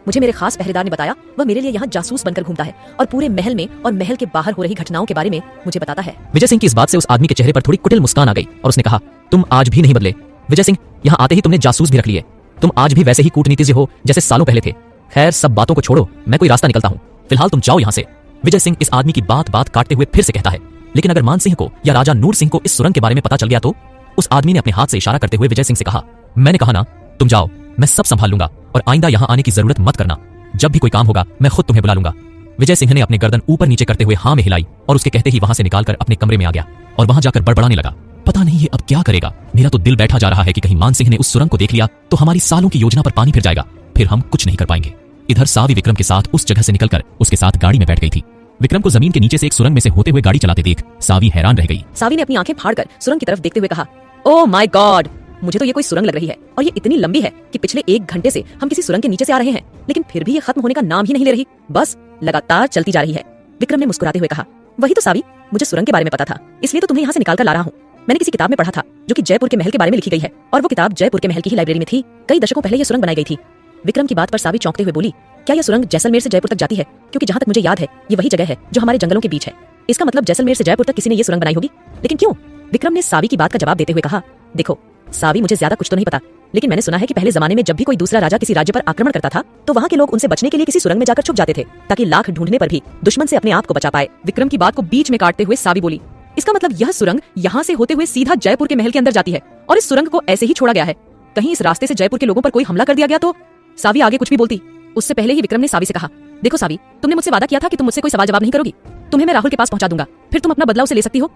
मुझे मेरे खास पहरेदार ने बताया, वह मेरे लिए यहाँ जासूस बनकर घूमता है और पूरे महल में और महल के बाहर हो रही घटनाओं के बारे में मुझे बताता है। विजय सिंह की इस बात से उस आदमी के चेहरे पर थोड़ी कुटिल मुस्कान आ गई और उसने कहा, तुम आज भी नहीं बदले विजय सिंह। यहाँ आते ही तुमने जासूस भी रख लिए। तुम आज भी वैसे ही कूटनीतिज्ञ हो जैसे सालों पहले थे। खैर, सब बातों को छोड़ो, मैं कोई रास्ता निकलता हूँ। फिलहाल तुम जाओ यहाँ से। विजय सिंह इस आदमी की बात काटते हुए फिर से कहता है, लेकिन अगर मान सिंह को या राजा नूर सिंह को इस सुरंग के बारे में पता चल गया तो? उस आदमी ने अपने हाथ से इशारा करते हुए विजय सिंह से कहा, मैंने कहा ना, तुम जाओ, मैं सब संभाल लूंगा और आइंदा यहाँ आने की जरूरत मत करना। जब भी कोई काम होगा मैं खुद तुम्हें बुला लूंगा। विजय सिंह ने अपने गर्दन ऊपर नीचे करते हुए हाँ में हिलाई और उसके कहते ही वहां से निकालकर अपने कमरे में आ गया और वहां जाकर बड़बड़ाने लगा, पता नहीं ये अब क्या करेगा। मेरा तो दिल बैठा जा रहा है कि कहीं मान सिंह ने उस सुरंग को देख लिया तो हमारी सालों की योजना पर पानी फिर जाएगा, फिर हम कुछ नहीं कर पाएंगे। इधर सावी विक्रम के साथ उस जगह से निकलकर उसके साथ गाड़ी में बैठ गई थी। विक्रम को जमीन के नीचे से एक सुरंग में से होते हुए गाड़ी चलाते देख सावी हैरान रह गई। सावी ने अपनी आंखें फाड़कर सुरंग की तरफ देखते हुए कहा, ओह माय गॉड, मुझे तो ये कोई सुरंग लग रही है और ये इतनी लंबी है कि पिछले 1 घंटे से हम किसी सुरंग के नीचे से आ रहे हैं, लेकिन फिर भी ये खत्म होने का नाम ही नहीं ले रही, बस लगातार चलती जा रही है। विक्रम ने मुस्कुराते हुए कहा, वही तो सावी, मुझे सुरंग के बारे में पता था, इसलिए तो तुम्हें यहाँ से निकाल कर ला रहा हूँ। मैंने किसी किताब में पढ़ा था जो कि जयपुर के महल के बारे में लिखी गई है और वो किताब जयपुर के महल की ही लाइब्रेरी में थी। कई दशकों पहले ये सुरंग बनाई गई थी। विक्रम की बात पर सावी चौंकते हुए बोली, क्या यह सुरंग जैसलमेर से जयपुर तक जाती है? क्योंकि जहाँ तक मुझे याद है ये वही जगह है जो हमारे जंगलों के बीच है। इसका मतलब जैसलमेर से जयपुर तक किसी ने ये सुरंग बनाई होगी, लेकिन क्यों? विक्रम ने सावी की बात का जवाब देते हुए कहा, देखो सावी, मुझे ज्यादा कुछ तो नहीं पता, लेकिन मैंने सुना है कि पहले जमाने में जब भी कोई दूसरा राजा किसी राज्य पर आक्रमण करता था तो वहाँ के लोग उनसे बचने के लिए किसी सुरंग में जाकर छुप जाते थे ताकि लाख ढूंढने पर भी दुश्मन से अपने आप को बचा पाए। विक्रम की बात को बीच में काटते हुए सावी बोली, इसका मतलब यह सुरंग यहाँ से होते हुए सीधा जयपुर के महल के अंदर जाती है और इस सुरंग को ऐसे ही छोड़ा गया है। कहीं इस रास्ते से जयपुर के लोगों पर कोई हमला कर दिया गया तो। सावी आगे कुछ भी बोलती, उससे पहले ही विक्रम ने सावी से कहा, देखो सावी, तुमने मुझसे वादा किया था कि तुम मुझसे कोई सवाल जवाब नहीं करोगी। तुम्हें मैं राहुल के पास पहुंचा दूंगा, फिर तुम अपना बदला उसे ले सकती हो।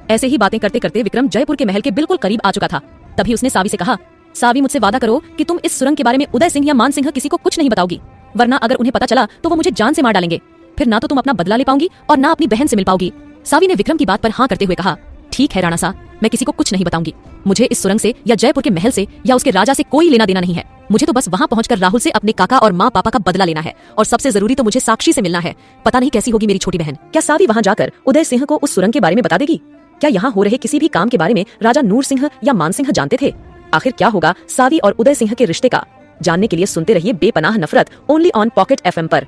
ऐसे ही बातें करते करते विक्रम जयपुर के महल के बिल्कुल करीब आ चुका था। तभी उसने सावी से कहा, सावी, मुझसे वादा करो कि तुम इस सुरंग के बारे में उदय सिंह या मान सिंह किसी को कुछ नहीं बताओगी, वरना अगर उन्हें पता चला तो वो मुझे जान से मार डालेंगे। फिर ना तो तुम अपना बदला ले पाओगी और ना अपनी बहन से मिल पाओगी। सावी ने विक्रम की बात पर हाँ करते हुए कहा, ठीक है राणा साहब, मैं किसी को कुछ नहीं बताऊंगी। मुझे इस सुरंग से या जयपुर के महल से या उसके राजा से कोई लेना देना नहीं है। मुझे तो बस वहां पहुंचकर राहुल से अपने काका और माँ पापा का बदला लेना है, और सबसे जरूरी तो मुझे साक्षी से मिलना है। पता नहीं कैसी होगी मेरी छोटी बहन। क्या सावी वहां जाकर उदय सिंह को उस सुरंग के बारे में बता देगी? क्या यहाँ हो रहे किसी भी काम के बारे में राजा नूर सिंह या मान सिंह जानते थे? आखिर क्या होगा सावी और उदय सिंह के रिश्ते का? जानने के लिए सुनते रहिए बेपनाह नफरत, ओनली ऑन पॉकेट FM पर।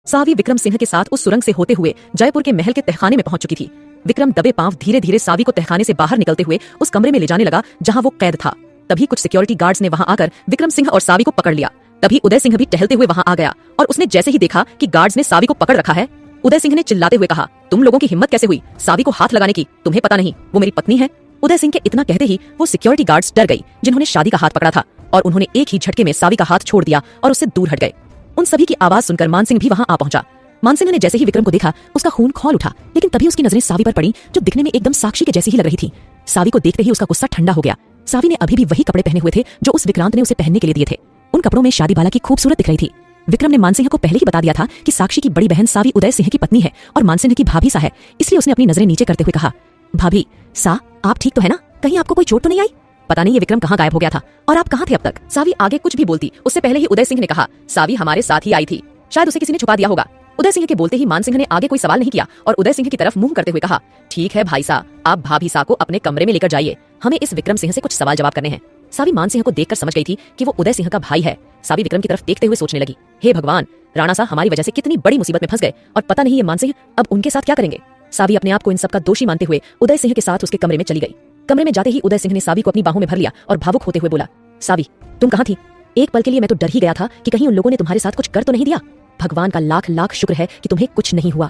सावी विक्रम सिंह के साथ उस सुरंग से होते हुए जयपुर के महल के तहखाने में पहुंच चुकी थी। विक्रम दबे पांव धीरे धीरे सावी को तहखाने से बाहर निकलते हुए उस कमरे में ले जाने लगा जहां वो कैद था। तभी कुछ सिक्योरिटी गार्ड्स ने वहां आकर विक्रम सिंह और सावी को पकड़ लिया। तभी उदय सिंह भी टहलते हुए वहां आ गया और उसने जैसे ही देखा कि गार्ड्स ने सावी को पकड़ रखा है, उदय सिंह ने चिल्लाते हुए कहा, तुम लोगों की हिम्मत कैसे हुई सावी को हाथ लगाने की? तुम्हें पता नहीं वो मेरी पत्नी है? उदय सिंह के इतना कहते ही वो सिक्योरिटी गार्ड्स डर गई जिन्होंने शादी का हाथ पकड़ा था, और उन्होंने एक ही झटके में सावी का हाथ छोड़ दिया और उससे दूर हट गए। उन सभी की आवाज सुनकर मान सिंह भी वहां आ पहुंचा। मान सिंह ने जैसे ही विक्रम को देखा उसका खून खौल उठा, लेकिन तभी उसकी नजरें सावी पर पड़ी जो दिखने में एकदम साक्षी के जैसी ही लग रही थी। सावी को देखते ही उसका गुस्सा ठंडा हो गया। सावी ने अभी भी वही कपड़े पहने हुए थे जो उस विक्रांत ने उसे पहनने के लिए दिए थे। उन कपड़ों में शादी बाला की खूबसूरत दिख रही थी। विक्रम ने मान सिंह को पहले ही बता दिया था कि साक्षी की बड़ी बहन सावी उदय सिंह की पत्नी है और मान सिंह की भाभी सा है, इसलिए उसने अपनी नजरें नीचे करते हुए कहा, भाभी सा, आप ठीक तो है ना? कहीं आपको कोई चोट तो नहीं आई? पता नहीं ये विक्रम कहाँ गायब हो गया था और आप कहाँ थे अब तक? सावी आगे कुछ भी बोलती उससे पहले ही उदय सिंह ने कहा, सावी हमारे साथ ही आई थी, शायद उसे किसी ने छुपा दिया होगा। उदय सिंह के बोलते ही मान सिंह ने आगे कोई सवाल नहीं किया और उदय सिंह की तरफ मुंह करते हुए कहा, ठीक है भाई साहब, आप भाभी सा को अपने कमरे में लेकर जाइए, हमें इस विक्रम सिंह से कुछ सवाल जवाब करने हैं। सावी मान सिंह को देखकर समझ गई थी कि वो उदय सिंह का भाई है। सावी विक्रम की तरफ देखते हुए सोचने लगी, हे भगवान, राणा साहब हमारी वजह से कितनी बड़ी मुसीबत में फंस गए और पता नहीं ये मान सिंह अब उनके साथ क्या करेंगे। सावी अपने आप को इन सब का दोषी मानते हुए उदय सिंह के साथ उसके कमरे में चली गई। कमरे में जाते ही उदय सिंह ने सावी को अपनी बाहों में भर लिया और भावुक होते हुए बोला, सावी तुम कहाँ थी? एक पल के लिए मैं तो डर ही गया था कि कहीं उन लोगों ने तुम्हारे साथ कुछ कर तो नहीं दिया। भगवान का लाख लाख शुक्र है कि तुम्हें कुछ नहीं हुआ।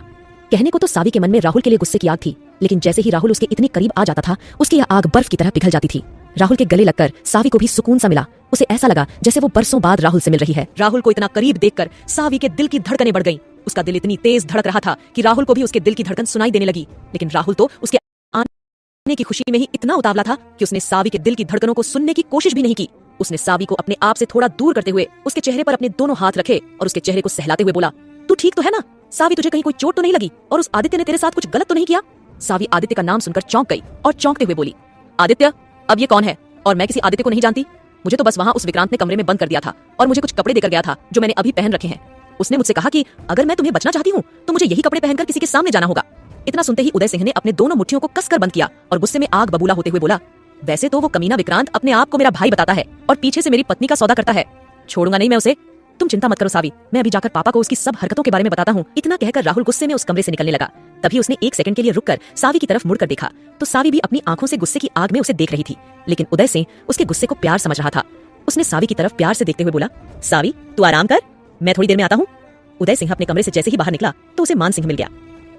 कहने को तो सावी के मन में राहुल के लिए गुस्से की आग थी, लेकिन जैसे ही राहुल उसके इतने करीब आ जाता था उसकी यह आग बर्फ की तरह पिघल जाती थी। राहुल के गले लगकर सावी को भी सुकून सा मिला। उसे ऐसा लगा जैसे वो बरसों बाद राहुल से मिल रही है। राहुल को इतना करीब देखकर सावी के दिल की धड़कनें बढ़ गईं। उसका दिल इतनी तेज धड़क रहा था कि राहुल को भी उसके दिल की धड़कन सुनाई देने लगी, लेकिन राहुल तो उसके आने की खुशी में ही इतना उतावला था कि उसने सावी के दिल की धड़कनों को सुनने की कोशिश भी नहीं की। उसने सावी को अपने आप से थोड़ा दूर करते हुए उसके चेहरे पर अपने दोनों हाथ रखे और उसके चेहरे को सहलाते हुए बोला, तू ठीक तो है ना सावी? तुझे कहीं कोई चोट तो नहीं लगी और उस आदित्य ने तेरे साथ कुछ गलत तो नहीं किया? सावी आदित्य का नाम सुनकर चौंक गई और चौंकते हुए बोली, आदित्य? अब ये कौन है? और मैं किसी आदित्य को नहीं जानती। मुझे तो बस वहां उस विक्रांत ने कमरे में बंद कर दिया था और मुझे कुछ कपड़े देकर गया था जो मैंने अभी पहन रखे हैं। उसने मुझसे कहा कि अगर मैं तुम्हें बचना चाहती हूँ तो मुझे यही कपड़े पहनकर किसी के सामने जाना होगा। इतना सुनते ही उदय सिंह ने अपने दोनों मुट्ठियों को कसकर बंद किया और गुस्से में आग बबूला होते हुए बोला, वैसे तो वो कमीना विक्रांत अपने आप को मेरा भाई बताता है और पीछे से मेरी पत्नी का सौदा करता है। छोड़ूंगा नहीं मैं उसे। तुम चिंता मत करो सावी, मैं अभी जाकर पापा को उसकी सब हरकतों के बारे में बताता हूँ। इतना कहकर राहुल गुस्से में उस कमरे से निकलने लगा। तभी उसने एक सेकंड के लिए रुककर सावी की तरफ मुड़कर देखा तो सावी भी अपनी आंखों से गुस्से की आग में उसे देख रही थी, लेकिन उदय सिंह उसके गुस्से को प्यार समझ रहा था। उसने सावी की तरफ प्यार से देखते हुए बोला, सावी तू आराम कर, मैं थोड़ी देर में आता हूँ। उदय सिंह अपने कमरे से जैसे ही बाहर निकला तो उसे मान सिंह मिल गया।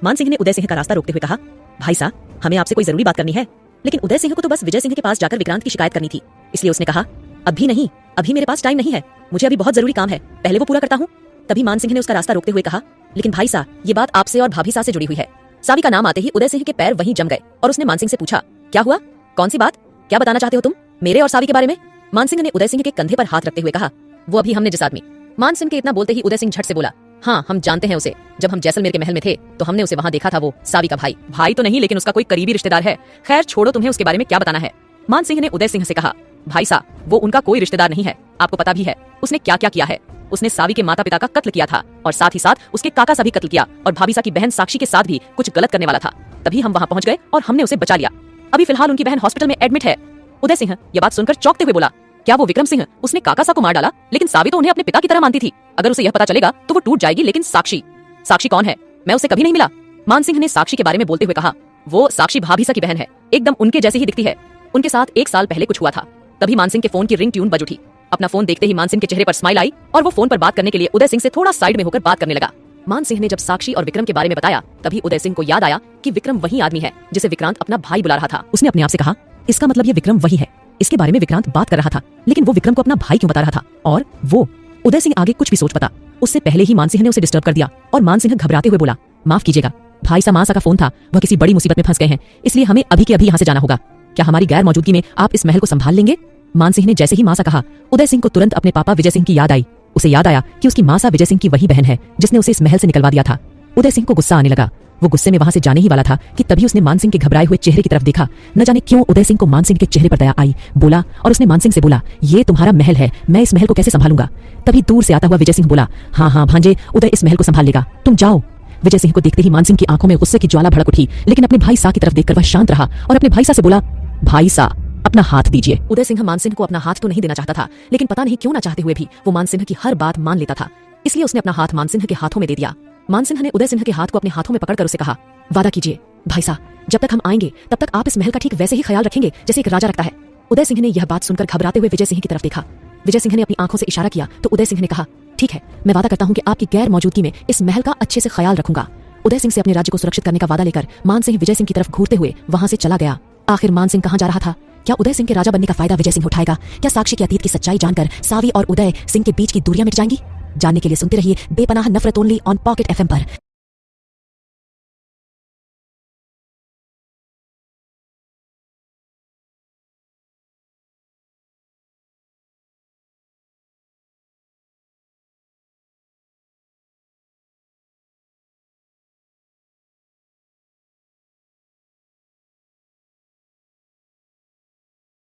मान सिंह ने उदय सिंह का रास्ता रोकते हुए कहा, भाई साहब हमें आपसे कोई जरूरी बात करनी है। लेकिन उदय सिंह को तो बस विजय सिंह के पास जाकर विक्रांत की शिकायत करनी थी, इसलिए उसने कहा, अभी नहीं, अभी मेरे पास टाइम नहीं है, मुझे अभी बहुत जरूरी काम है, पहले वो पूरा करता हूँ। तभी मान सिंह ने उसका रास्ता रोकते हुए कहा, लेकिन भाई साहब ये बात आपसे और भाभी साहब से जुड़ी हुई है। सावी का नाम आते ही उदय सिंह के पैर वहीं जम गए और उसने मान सिंह से पूछा, क्या हुआ? कौन सी बात? क्या बताना चाहते हो तुम मेरे और सावी के बारे में? मान सिंह ने उदय सिंह के कंधे पर हाथ रखते हुए कहा, वो अभी हमने जिस आदमी। मान सिंह के इतना बोलते ही उदय सिंह झट से बोला, हाँ हम जानते हैं उसे, जब हम जैसलमेर के महल में थे तो हमने उसे वहाँ देखा था, वो सावी का भाई। भाई तो नहीं लेकिन उसका कोई करीबी रिश्तेदार है। खैर छोड़ो, तुम्हें उसके बारे में क्या बताना है? मान सिंह ने उदय सिंह से कहा, भाई साहब वो उनका कोई रिश्तेदार नहीं है, आपको पता भी है उसने क्या क्या किया है। उसने सावी के माता पिता का कत्ल किया था और साथ ही साथ उसके काका सा भी कत्ल किया और भाभी सा की बहन साक्षी के साथ भी कुछ गलत करने वाला था। तभी हम वहाँ पहुंच गए और हमने उसे बचा लिया। अभी फिलहाल उनकी बहन हॉस्पिटल में एडमिट है। उदय सिंह ये बात सुनकर चौंकते हुए बोला, क्या वो विक्रम सिंह? उसने काका सा को मार डाला, लेकिन सावी तो उन्हें अपने पिता की तरह मानती थी। अगर उसे यह पता चलेगा तो वो टूट जाएगी। लेकिन साक्षी, साक्षी कौन है? मैं उसे कभी नहीं मिला। मान सिंह ने साक्षी के बारे में बोलते हुए कहा, वो साक्षी भाभी सा की बहन है, एकदम उनके जैसी ही दिखती है। उनके साथ 1 साल पहले कुछ हुआ था। तभी मान सिंह के फोन की रिंग ट्यून बज उठी। अपना फोन देखते ही मान सिंह के चेहरे पर स्माइल आई और वो फोन पर बात करने के लिए उदय सिंह से थोड़ा साइड में होकर बात करने लगा। मान सिंह ने जब साक्षी और विक्रम के बारे में बताया तभी उदय सिंह को याद आया कि विक्रम वही आदमी है जिसे विक्रांत अपना भाई बुला रहा था। उसने अपने आप से कहा, इसका मतलब ये विक्रम वही है। इसके बारे में विक्रांत बात कर रहा था, लेकिन वो विक्रम को अपना भाई क्यों बता रहा था? और वो उदय सिंह आगे कुछ भी सोच पाता उससे पहले ही मान सिंह ने उसे डिस्टर्ब कर दिया और मान सिंह घबराते हुए बोला, माफ कीजिएगा भाई सा मासा का फोन था, वह किसी बड़ी मुसीबत में फंस गए हैं, इसलिए हमें अभी के अभी यहाँ से जाना होगा। क्या हमारी गैर मौजूदगी में आप इस महल को संभाल लेंगे? मान सिंह ने जैसे ही मासा कहा, उदय सिंह को तुरंत अपने पापा विजय सिंह की याद आई। उसे याद आया कि उसकी मासा विजय सिंह की वही बहन है जिसने उसे इस महल से निकलवा दिया था। उदय सिंह को गुस्सा आने लगा। वो गुस्से में वहां से जाने ही वाला था कि तभी उसने मान सिंह के घबराए हुए चेहरे की तरफ देखा। न जाने क्यों उदय सिंह को मान सिंह के चेहरे पर दया आई। बोला और उसने मान सिंह से बोला, ये तुम्हारा महल है, मैं इस महल को कैसे संभालूंगा? तभी दूर से आता हुआ विजय सिंह बोला, हाँ हाँ भांजे, उदय इस महल को संभाल लेगा, तुम जाओ। विजय सिंह को देखते ही मान सिंह की आंखों में गुस्से की ज्वाला भड़क उठी, लेकिन अपने भाई सा की तरफ देखकर वह शांत रहा और अपने भाई सा से बोला, भाई सा अपना हाथ दीजिए। उदय सिंह मान सिंह को अपना हाथ तो नहीं देना चाहता था, लेकिन पता नहीं क्यों ना चाहते हुए भी वो मान सिंह की हर बात मान लेता था, इसलिए उसने अपना हाथ मान सिंह के हाथों में दे दिया। मान सिंह ने उदय सिंह के हाथ को अपने हाथों में पकड़कर उसे कहा, वादा कीजिए भाई साहब, जब तक हम आएंगे तब तक आप इस महल का ठीक वैसे ही ख्याल रखेंगे जैसे एक राजा रखता है। उदय सिंह ने यह बात सुनकर घबराते हुए विजय सिंह की तरफ देखा। विजय सिंह ने अपनी आंखों से इशारा किया तो उदय सिंह ने कहा, ठीक है, मैं वादा करता हूं कि आपकी गैर मौजूदगी में इस महल का अच्छे से ख्याल रखूंगा। उदय सिंह से अपने राज्य को सुरक्षित करने का वादा लेकर मान सिंह विजय सिंह की तरफ घूरते हुए वहां से चला गया। आखिर मान सिंह कहां जा रहा था? क्या उदय सिंह के राजा बनने का फायदा विजय सिंह उठाएगा? क्या साक्षी के अतीत की सच्चाई जानकर सावी और उदय सिंह के बीच की दूरियां मिट जाएंगी? जानने के लिए सुनते रहिए बेपनाह नफरत ओनली ऑन पॉकेट FM पर।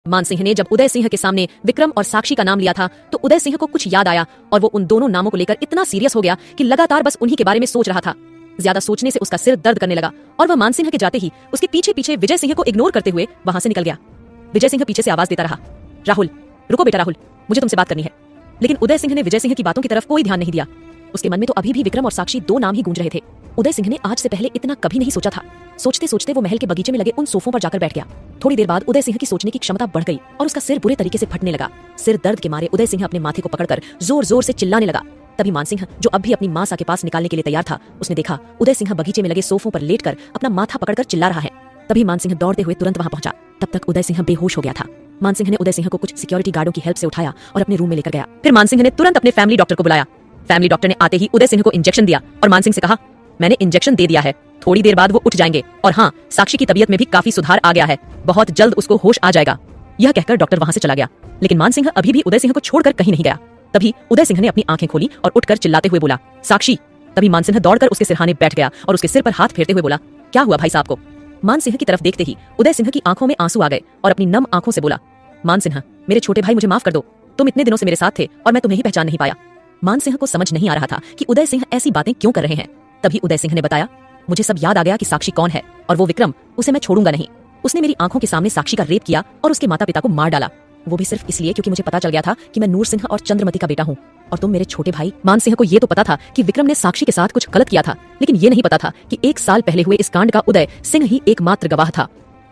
मान सिंह ने जब उदय सिंह के सामने विक्रम और साक्षी का नाम लिया था तो उदय सिंह को कुछ याद आया और वो उन दोनों नामों को लेकर इतना सीरियस हो गया कि लगातार बस उन्हीं के बारे में सोच रहा था। ज्यादा सोचने से उसका सिर दर्द करने लगा और वह मान सिंह के जाते ही उसके पीछे पीछे विजय सिंह को इग्नोर करते हुए वहां से निकल गया। विजय सिंह पीछे से आवाज देता रहा, राहुल रुको बेटा राहुल, मुझे तुमसे बात करनी है। लेकिन उदय सिंह ने विजय सिंह की बातों की तरफ कोई ध्यान नहीं दिया। उसके मन में तो अभी भी विक्रम और साक्षी दो नाम ही गूंज रहे थे। उदय सिंह ने आज से पहले इतना कभी नहीं सोचा था। सोचते सोचते वो महल के बगीचे में लगे उन सोफों पर जाकर बैठ गया। थोड़ी देर बाद उदय सिंह की सोचने की क्षमता बढ़ गई और उसका सिर बुरे तरीके से फटने लगा। सिर दर्द के मारे उदय सिंह अपने माथे को पकड़कर जोर जोर से चिल्लाने लगा। तभी मान सिंह, जो अब भी अपनी मां सा के पास निकालने के लिए तैयार था, उसने देखा उदय सिंह बगीचे में लगे सोफों पर लेटकर अपना माथा पकड़कर चिल्ला रहा है। तभी मान सिंह दौड़ते हुए तुरंत वहां पहुंचा। तब तक उदय सिंह बेहोश हो गया था। मान सिंह ने उदय सिंह को कुछ सिक्योरिटी गार्डों की हेल्प से उठाया और अपने रूम में लेकर गया। फिर मान सिंह ने तुरंत अपने फैमिली डॉक्टर को बुलाया। फैमिली डॉक्टर ने आते ही उदय सिंह को इंजेक्शन दिया और मान सिंह से कहा, मैंने इंजेक्शन दे दिया है, थोड़ी देर बाद वो उठ जाएंगे और हाँ, साक्षी की तबीयत में भी काफी सुधार आ गया है, बहुत जल्द उसको होश आ जाएगा। यह कहकर डॉक्टर वहां से चला गया, लेकिन मान सिंह अभी भी उदय सिंह को छोड़कर कहीं नहीं गया। तभी उदय सिंह ने अपनी आंखें खोली और उठकर चिल्लाते हुए बोला, साक्षी। तभी मान सिंह दौड़कर उसके सिरहाने बैठ गया और उसके सिर पर हाथ फेरते हुए बोला, क्या हुआ भाई साहब को? मान सिंह की तरफ देखते ही उदय सिंह की आंखों में आंसू आ गए और अपनी नम आंखों से बोला, मान सिंह मेरे छोटे भाई, मुझे माफ कर दो, तुम इतने दिनों से मेरे साथ थे और मैं तुम्हें ही पहचान नहीं पाया। मान सिंह को समझ नहीं आ रहा था कि उदय सिंह ऐसी बातें क्यों कर रहे हैं। तभी उदय सिंह ने बताया, मुझे सब याद आ गया कि साक्षी कौन है और वो विक्रम, उसे मैं छोड़ूंगा नहीं। उसने मेरी आंखों के सामने साक्षी का रेप किया और उसके माता पिता को मार डाला, वो भी सिर्फ इसलिए क्योंकि मुझे पता चल गया था कि मैं नूर सिंह और चंद्रमती का बेटा हूँ और तुम मेरे छोटे भाई। मान सिंह को ये तो पता था कि विक्रम ने साक्षी के साथ कुछ गलत किया था, लेकिन ये नहीं पता था कि 1 साल पहले हुए इस कांड का उदय सिंह ही एकमात्र गवाह था।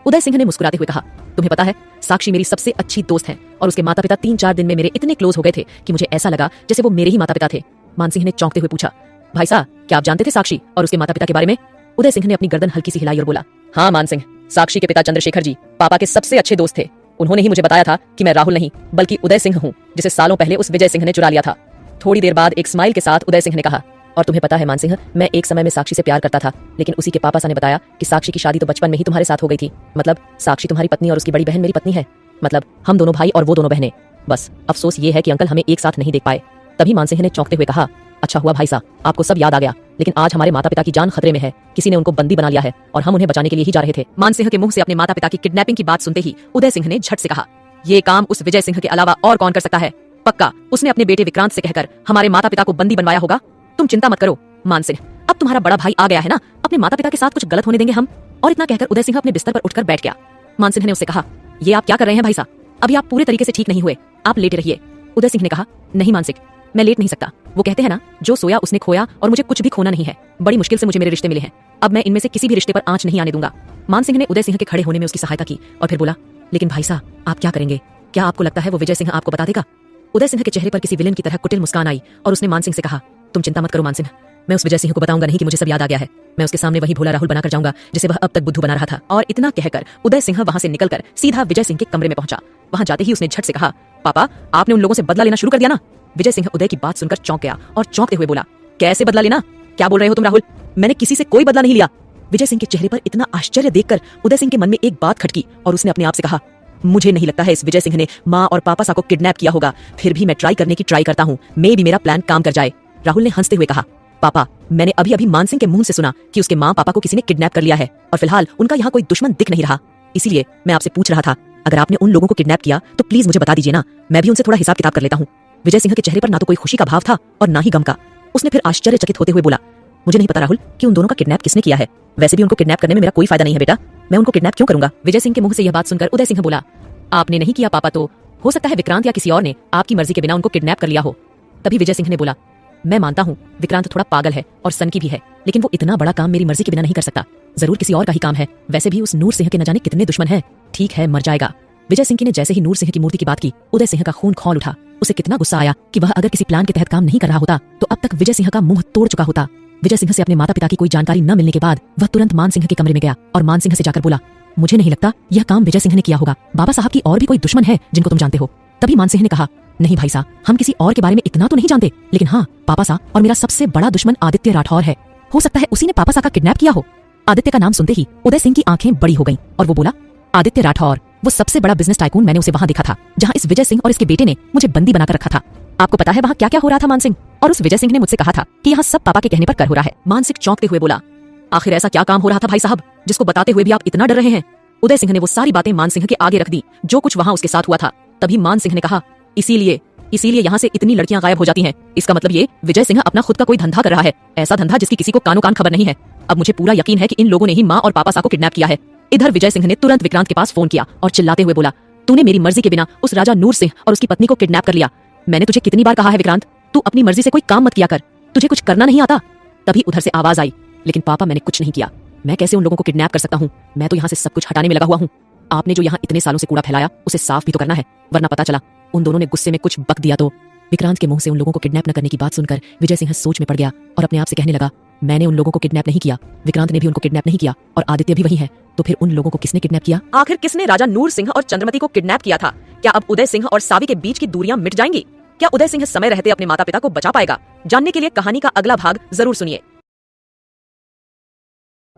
उदय सिंह ने मुस्कुराते हुए कहा, तुम्हें पता है, साक्षी मेरी सबसे अच्छी दोस्त है और उसके माता पिता 3-4 दिन में मेरे इतने क्लोज हो गए थे कि मुझे ऐसा लगा जैसे वो मेरे ही माता पिता थे। मान सिंह ने चौंकते हुए पूछा, भाई साहब क्या आप जानते थे साक्षी और उसके माता पिता के बारे में? उदय सिंह ने अपनी गर्दन हल्की सी हिलाई और बोला, हाँ मान सिंह, साक्षी के पिता चंद्रशेखर जी पापा के सबसे अच्छे दोस्त थे। उन्होंने ही मुझे बताया था कि मैं राहुल नहीं बल्कि उदय सिंह हूँ, जिसे सालों पहले उस विजय सिंह ने चुरा लिया था। थोड़ी देर बाद एक स्माइल के साथ उदय सिंह ने कहा, और तुम्हें पता है मान सिंह, मैं एक समय में साक्षी से प्यार करता था, लेकिन उसी के पापा सा ने बताया कि साक्षी की शादी तो बचपन में ही तुम्हारे साथ हो गई थी। मतलब साक्षी तुम्हारी पत्नी और उसकी बड़ी बहन मेरी पत्नी है। मतलब हम दोनों भाई और वो दोनों बहनें। बस अफसोस ये है कि अंकल हमें एक साथ नहीं देख पाए। तभी मान सिंह ने चौंकते हुए कहा, अच्छा हुआ भाई साहब, आपको सब याद आ गया, लेकिन आज हमारे माता पिता की जान खतरे में है। किसी ने उनको बंदी बना लिया है और हम उन्हें बचाने के लिए ही जा रहे थे। मान सिंह के मुंह से अपने माता पिता की किडनैपिंग की बात सुनते ही उदय सिंह ने झट से कहा, ये काम उस विजय सिंह के अलावा और कौन कर सकता है? पक्का उसने अपने बेटे विक्रांत से कहकर हमारे माता पिता को बंदी बनवाया होगा। तुम चिंता मत करो मान सिंह, अब तुम्हारा बड़ा भाई आ गया है ना, अपने माता पिता के साथ कुछ गलत होने देंगे हम। और इतना कहकर उदय सिंह अपने बिस्तर पर उठकर बैठ गया। मान सिंह ने उससे कहा, ये आप क्या कर रहे हैं भाई साहब, अभी आप पूरे तरीके से ठीक नहीं हुए, आप लेटे रहिए। उदय सिंह ने कहा, नहीं मान सिंह, मैं लेट नहीं सकता। वो कहते हैं ना, जो सोया उसने खोया, और मुझे कुछ भी खोना नहीं है। बड़ी मुश्किल से मुझे मेरे रिश्ते मिले हैं, अब मैं इनमें से किसी भी रिश्ते पर आंच नहीं आने दूंगा। मान सिंह ने उदय सिंह के खड़े होने में उसकी सहायता की और फिर बोला, लेकिन भाई साहब आप क्या करेंगे? क्या आपको लगता है वो विजय सिंह आपको बता देगा? उदय सिंह के चेहरे पर किसी विलेन की तरह कुटिल मुस्कान आई और उसने मान सिंह से कहा, तुम चिंता मत करो मान सिंह, मैं उस विजय सिंह को बताऊंगा नहीं कि मुझे सब याद आ गया है। मैं उसके सामने वही भोला राहुल बनाकर जाऊंगा जिसे वह अब तक बुद्धू बना रहा था। और इतना कहकर उदय सिंह वहां से निकलकर सीधा विजय सिंह के कमरे में पहुंचा। वहां जाते ही उसने झट से कहा, पापा आपने उन लोगों से बदला लेना शुरू कर दिया ना। विजय सिंह उदय की बात सुनकर चौंक गया और चौंकते हुए बोला, कैसे बदला लेना? क्या बोल रहे हो तुम राहुल? मैंने किसी से कोई बदला नहीं लिया। विजय सिंह के चेहरे पर इतना आश्चर्य देखकर उदय सिंह के मन में एक बात खटकी और उसने अपने आप से कहा, मुझे नहीं लगता है इस विजय सिंह ने माँ और पापा सा को किडनैप किया होगा। फिर भी मैं ट्राई करने की ट्राई करता हूँ, मे भी मेरा प्लान काम कर जाए। राहुल ने हंसते हुए कहा, पापा मैंने अभी अभी मान सिंह के मुंह से सुना कि उसके माँ पापा को किसी ने किडनैप कर लिया है और फिलहाल उनका यहाँ कोई दुश्मन दिख नहीं रहा। इसीलिए मैं आपसे पूछ रहा था, अगर आपने उन लोगों को किडनैप किया तो प्लीज मुझे बता दीजिए ना, मैं भी उनसे थोड़ा हिसाब किताब कर लेता हूँ। विजय सिंह के चेहरे पर ना तो कोई खुशी का भाव था और ना ही गम का। उसने फिर आश्चर्यचकित होते हुए बोला, मुझे नहीं पता राहुल कि उन दोनों का किडनैप किसने किया है। वैसे भी उनको किडनैप करने में मेरा कोई फायदा नहीं है बेटा, मैं उनको किडनैप क्यों करूंगा? विजय सिंह के मुंह से यह बात सुनकर उदय सिंह बोला, आपने नहीं किया पापा तो हो सकता है विक्रांत या किसी और ने आपकी मर्जी के बिना उनको किडनैप कर लिया हो। तभी विजय सिंह ने बोला, मैं मानता हूँ विक्रांत थोड़ा पागल है और सनकी भी है, लेकिन वो इतना बड़ा काम मेरी मर्जी के बिना नहीं कर सकता। जरूर किसी और का ही काम है। वैसे भी उस नूर सिंह के न जाने कितने दुश्मन हैं। ठीक है, मर जाएगा। विजय सिंह ने जैसे ही नूर सिंह की मूर्ति की बात की, उदय सिंह का खून खौल उठा। उसे कितना गुस्सा आया कि वह अगर किसी प्लान के तहत काम नहीं कर रहा होता तो अब तक विजय सिंह का मुंह तोड़ चुका होता। विजय सिंह से अपने माता पिता की कोई जानकारी न मिलने के बाद वह तुरंत मान सिंह के कमरे में गया और मान सिंह से जाकर बोला, मुझे नहीं लगता यह काम विजय सिंह ने किया होगा। बाबा साहब की और भी कोई दुश्मन है जिनको तुम जानते हो। तभी मान सिंह ने कहा, नहीं भाई साहब, हम किसी और के बारे में इतना तो नहीं जानते, लेकिन हाँ, पापा साहब और मेरा सबसे बड़ा दुश्मन आदित्य राठौर है। हो सकता है उसी ने पापा साहब का किडनैप किया हो। आदित्य का नाम सुनते ही उदय सिंह की आंखें बड़ी हो गईं और वो बोला, आदित्य राठौर, वो सबसे बड़ा बिजनेस टाइकून, मैंने उसे वहां देखा था जहां इस विजय सिंह और इसके बेटे ने मुझे बंदी बनाकर रखा था। आपको पता है वहां क्या क्या हो रहा था मान सिंह? और उस विजय सिंह ने मुझसे कहा था कि यहाँ सब पापा के कहने पर कर हो रहा है। मान सिंह चौंकते हुए बोला, आखिर ऐसा क्या काम हो रहा था भाई साहब जिसको बताते हुए भी आप इतना डर रहे हैं? उदय सिंह ने वो सारी बातें मान सिंह के आगे रख दी जो कुछ वहां उसके साथ हुआ था। तभी मान सिंह ने कहा, इसीलिए यहाँ से इतनी लड़कियां गायब हो जाती हैं। इसका मतलब ये विजय सिंह अपना खुद का कोई धंधा कर रहा है, ऐसा धंधा जिसकी किसी को कानो कान खबर नहीं है। अब मुझे पूरा यकीन है कि इन लोगों ने ही माँ और पापा साहब को किडनैप किया है। इधर विजय सिंह ने तुरंत विक्रांत के पास फोन किया और चिल्लाते हुए बोला, तूने मेरी मर्जी के बिना उस राजा नूर सिंह और उसकी पत्नी को किडनैप कर लिया। मैंने तुझे कितनी बार कहा है विक्रांत, तू अपनी मर्जी से कोई काम मत किया कर, तुझे कुछ करना नहीं आता। तभी उधर से आवाज आई, लेकिन पापा मैंने कुछ नहीं किया, मैं कैसे उन लोगों को किडनैप कर सकता हूँ? मैं तो यहाँ से सब कुछ हटाने में लगा हुआ हूँ। आपने जो यहाँ इतने सालों से कूड़ा फैलाया उसे साफ भी तो करना है, वरना पता चला उन दोनों ने गुस्से में कुछ बक दिया तो। विक्रांत के मुंह से उन लोगों को किडनैप न करने की बात सुनकर विजय सिंह सोच में पड़ गया और अपने आप से कहने लगा, मैंने उन लोगों को किडनैप नहीं किया, विक्रांत ने भी उनको किडनैप नहीं किया और आदित्य भी वही है, तो फिर उन लोगों को किसने किडनैप किया? आखिर किसने राजा नूर सिंह और चंद्रमती को किडनैप किया था? क्या अब उदय सिंह और सावी के बीच की दूरियां मिट जाएंगी? क्या उदय सिंह समय रहते अपने माता पिता को बचा पाएगा? जानने के लिए कहानी का अगला भाग जरूर सुनिए।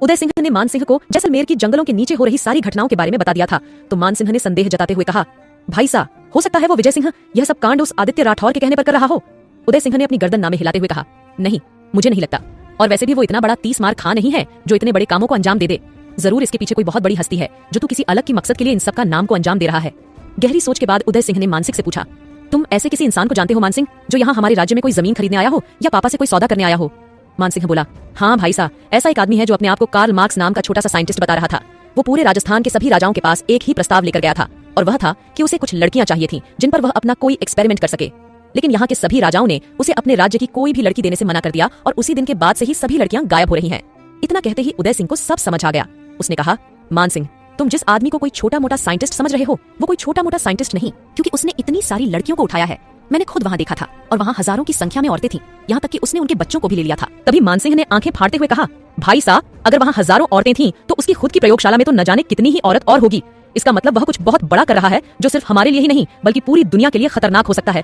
उदय सिंह ने मान सिंह को जैसलमेर की जंगलों के नीचे हो रही सारी घटनाओं के बारे में बता दिया था, तो मान सिंह ने संदेह जताते हुए कहा, भाई साहब, हो सकता है वो विजय सिंह यह सब कांड उस आदित्य राठौर के कहने पर कर रहा हो। उदय सिंह ने अपनी गर्दन नामे हिलाते हुए कहा, नहीं, मुझे नहीं लगता, और वैसे भी वो इतना बड़ा 30 मार खा नहीं है जो इतने बड़े कामों को अंजाम दे दे। जरूर इसके पीछे कोई बहुत बड़ी हस्ती है जो तू किसी अलग की मकसद के लिए इन सब का नाम को अंजाम दे रहा है। गहरी सोच के बाद उदय सिंह ने मानसिंह से पूछा, तुम ऐसे किसी इंसान को जानते हो मानसिंह जो यहाँ हमारे राज्य में कोई जमीन खरीदने आया हो या पापा से कोई सौदा करने आया हो? मानसिंह बोला, हाँ भाई साहब, ऐसा एक आदमी है जो अपने आप को कार्ल मार्क्स नाम का छोटा सा साइंटिस्ट बता रहा था। वो पूरे राजस्थान के सभी राजाओं के पास एक ही प्रस्ताव लेकर गया था और वह था कि उसे कुछ लड़कियां चाहिए थीं जिन पर वह अपना कोई एक्सपेरिमेंट कर सके। लेकिन यहाँ के सभी राजाओं ने उसे अपने राज्य की कोई भी लड़की देने से मना कर दिया और उसी दिन के बाद से ही सभी लड़कियां गायब हो रही हैं। इतना कहते ही उदय सिंह को सब समझ आ गया। उसने कहा, मान सिंह, तुम जिस आदमी को कोई छोटा मोटा साइंटिस्ट समझ रहे हो वो कोई छोटा मोटा साइंटिस्ट नहीं, क्योंकि उसने इतनी सारी लड़कियों को उठाया है। मैंने खुद वहाँ देखा था और वहाँ हजारों की संख्या में औरतें थीं, यहाँ तक कि उसने उनके बच्चों को भी ले लिया था। तभी मानसिंह ने आंखें फाड़ते हुए कहा, भाई साहब, अगर वहाँ हजारों औरतें थीं तो उसकी खुद की प्रयोगशाला में तो न जाने कितनी ही औरत और होगी। इसका मतलब वह कुछ बहुत बड़ा कर रहा है जो सिर्फ हमारे लिए ही नहीं बल्कि पूरी दुनिया के लिए खतरनाक हो सकता है।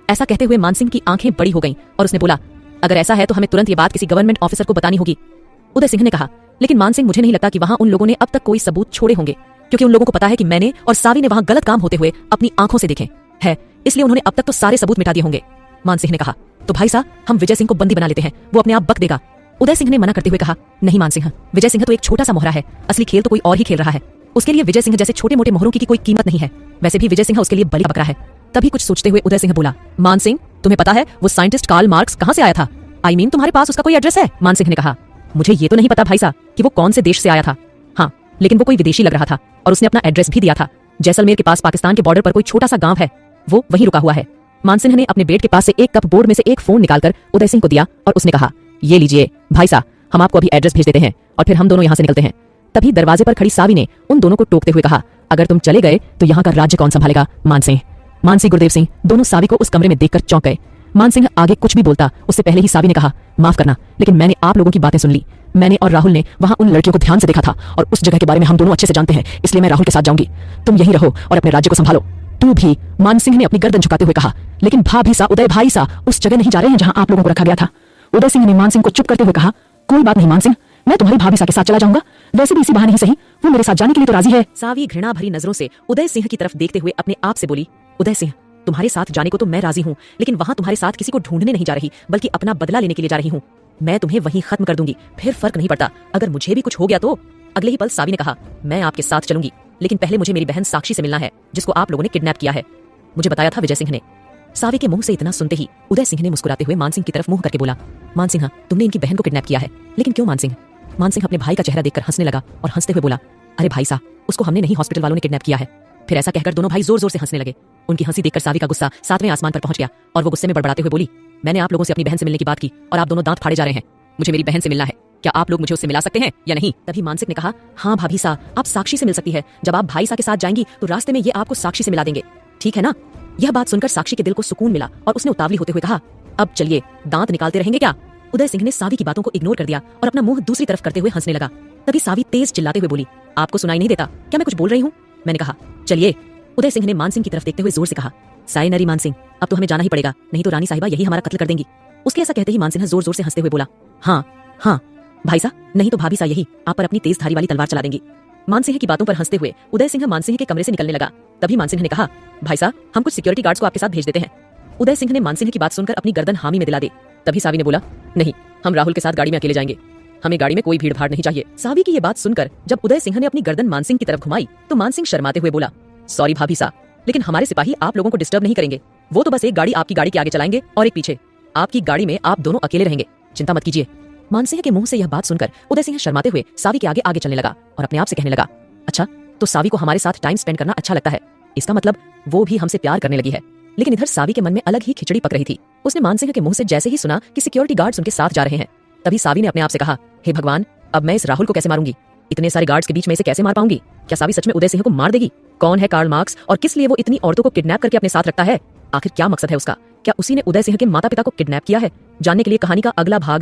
ऐसा कहते हुए मानसिंह की आंखें बड़ी हो गईं और उसने बोला, अगर ऐसा है तो हमें तुरंत ये बात किसी गवर्नमेंट ऑफिसर को बतानी होगी। उदय सिंह ने कहा, लेकिन मानसिंह, मुझे नहीं लगता कि वहाँ उन लोगों ने अब तक कोई सबूत छोड़े होंगे, क्योंकि उन लोगों को पता है कि मैंने और सावी ने वहाँ गलत काम होते हुए अपनी आंखों से देखे है, इसलिए उन्होंने अब तक तो सारे सबूत मिटा दिए होंगे। मानसिंह ने कहा, तो भाई साहब, हम विजय सिंह को बंदी बना लेते हैं, वो अपने आप बक देगा। उदय सिंह ने मना करते हुए कहा, नहीं मानसिंह, विजय सिंह तो एक छोटा सा मोहरा है, असली खेल तो कोई और ही खेल रहा है। उसके लिए विजय सिंह जैसे छोटे मोटे मोहरों की कोई कीमत नहीं है। वैसे भी विजय सिंह उसके लिए बलि बकरा है। तभी कुछ सोचते हुए उदय सिंह बोला, मानसिंह, तुम्हें पता है वो साइंटिस्ट कार्ल मार्क्स कहाँ से आया था? आई मीन तुम्हारे पास उसका कोई एड्रेस है? मानसिंह ने कहा, मुझे ये तो नहीं पता भाई साहब कि वो कौन से देश से आया था। हाँ, लेकिन वो कोई विदेशी लग रहा था और उसने अपना एड्रेस भी दिया था। जैसलमेर के पास पाकिस्तान के बॉर्डर पर कोई छोटा सा गांव है, वो वहीं रुका हुआ है। मानसिंह ने अपने बेड के पास से एक कप बोर्ड में से एक फोन निकालकर उदय सिंह को दिया और उसने कहा, ये लीजिए भाई साहब, हम आपको अभी एड्रेस भेज देते हैं और फिर हम दोनों यहाँ से निकलते हैं। तभी दरवाजे पर खड़ी सावी ने उन दोनों को टोकते हुए कहा, अगर तुम चले गए तो यहाँ का राज्य कौन संभालेगा? मानसिंह गुरुदेव सिंह दोनों सावी को उस कमरे में देखकर चौंक गए। मान सिंह आगे कुछ भी बोलता उससे पहले ही सावी ने कहा, माफ करना, लेकिन मैंने आप लोगों की बातें सुन ली। मैंने और राहुल ने वहां उन लड़कियों को ध्यान से देखा था और उस जगह के बारे में हम दोनों अच्छे से जानते हैं, इसलिए मैं राहुल के साथ जाऊंगी। तुम यहीं रहो और अपने राज्य को संभालो। तू भी, मान सिंह ने अपनी गर्दन झुकाते हुए कहा। लेकिन भाभी सा, उदय भाई सा उस जगह नहीं जा रहे हैं जहां आप लोगों को रखा गया था। उदय सिंह ने मान सिंह को चुप करते हुए कहा, कोई बात नहीं मान सिंह, मैं तुम्हारी भाभी सा के साथ चला जाऊंगा। वैसे भी इसी बहाने ही सही, वो मेरे साथ जाने के लिए तो राजी है। सावी घृणा भरी नजरों से उदय सिंह की तरफ देखते हुए अपने आप से बोली, उदय सिंह, तुम्हारे साथ जाने को तो मैं राजी हूँ, लेकिन वहां तुम्हारे साथ किसी को ढूंढने नहीं जा रही, बल्कि अपना बदला लेने के लिए जा रही हूँ। मैं तुम्हें वहीं खत्म कर दूंगी, फिर फर्क नहीं पड़ता। अगर मुझे भी कुछ हो गया तो। अगले ही पल सावी ने कहा, मैं आपके साथ चलूंगी, लेकिन पहले मुझे मेरी बहन साक्षी से मिलना है, जिसको आप लोगों ने किडनैप किया है। मुझे बताया था विजय सिंह ने। सावी के मुंह से इतना सुनते ही उदय सिंह ने मुस्कुराते हुए मान सिंह की तरफ मुंह करके बोला, मान सिंह, तुमने इनकी बहन को किडनैप किया है, लेकिन क्यों मान सिंह? मान सिंह अपने भाई का चेहरा देखकर हंसने लगा और हंसते हुए बोला, अरे भाई सा, उसको हमने नहीं, हॉस्पिटल वालों ने किडनैप किया है। फिर ऐसा कहकर दोनों भाई जोर जोर से हंसने लगे। उनकी हंसी देखकर सावी का गुस्सा 7वें आसमान पर पहुंच गया और वो गुस्से में बड़बड़ाते हुए बोली, मैंने आप लोगों से अपनी बहन से मिलने की बात की और आप दोनों दांत फाड़े जा रहे हैं। मुझे मेरी बहन से मिलना है, क्या आप लोग मुझे उससे मिला सकते हैं या नहीं? तभी मानसिक ने कहा, हाँ भाभी सा, आप साक्षी से मिल सकती है। जब आप भाई सा के साथ जाएंगी तो रास्ते में ये आपको साक्षी से मिला देंगे, ठीक है ना? यह बात सुनकर साक्षी के दिल को सुकून मिला और उसने उतावली होते हुए कहा, अब चलिए, दांत निकालते रहेंगे क्या? उदय सिंह ने सावी की बातों को इग्नोर कर दिया और अपना मुंह दूसरी तरफ करते हुए हंसने लगा। तभी सावी तेज चिल्लाते हुए बोली, आपको सुनाई नहीं देता क्या मैं कुछ बोल रही हूँ? मैंने कहा चलिए। उदय सिंह ने मान सिंह की तरफ देखते हुए जोर से कहा, साइनरी मान सिंह, अब तो हमें जाना ही पड़ेगा, नहीं तो रानी साहिबा यही हमारा कत्ल कर देंगी। उसके ऐसा कहते ही मान सिंह जोर जोर से हंसते हुए बोला, हाँ हाँ भाई सा, नहीं तो भाभी सा यही आप पर अपनी तेज धारी वाली तलवार चला देंगी। मान सिंह की बातों पर हंसते हुए उदय सिंह मान सिंह के कमरे से निकलने लगा। तभी मान सिंह ने कहा, भाई साहब, हम कुछ सिक्योरिटी गार्ड्स को आपके साथ भेज देते हैं। उदय सिंह ने मान सिंह की बात सुनकर अपनी गर्दन हामी में दिला दी। तभी सावी ने बोला, नहीं, हम राहुल के साथ गाड़ी में अकेले जाएंगे, हमें गाड़ी में कोई भीड़ भाड़ नहीं चाहिए। सावी की ये बात सुनकर जब उदय सिंह ने अपनी गर्दन मान सिंह की तरफ घुमाई तो मान सिंह शर्माते हुए बोला, सॉरी भाभी सा, लेकिन हमारे सिपाही आप लोगों को डिस्टर्ब नहीं करेंगे। वो तो बस एक गाड़ी आपकी गाड़ी के आगे चलाएंगे और एक पीछे। आपकी गाड़ी में आप दोनों अकेले रहेंगे, चिंता मत कीजिए। मान सिंह के मुंह से यह बात सुनकर उदय सिंह शर्माते हुए सावी के आगे आगे चलने लगा और अपने आप से कहने लगा, अच्छा, तो सावी को हमारे साथ टाइम स्पेंड करना अच्छा लगता है, इसका मतलब वो भी हमसे प्यार करने लगी है। लेकिन इधर सावी के मन में अलग ही खिचड़ी पक रही थी। उसने मान सिंह के मुंह से जैसे ही सुना कि सिक्योरिटी गार्ड्स उनके साथ जा रहे हैं, तभी सावी ने अपने आप से कहा, हे भगवान, अब मैं इस राहुल को कैसे मारूंगी? इतने सारे गार्ड्स के बीच में इसे कैसे मार पाऊंगी? क्या सावी सच में उदय सिंह को मार देगी? कौन है कार्ल मार्क्स और किस लिए वो इतनी औरतों को किडनैप करके अपने साथ रखता है? आखिर क्या मकसद है उसका? क्या उसी ने उदय सिंह के माता पिता को किडनैप किया है? जानने के लिए कहानी का अगला भाग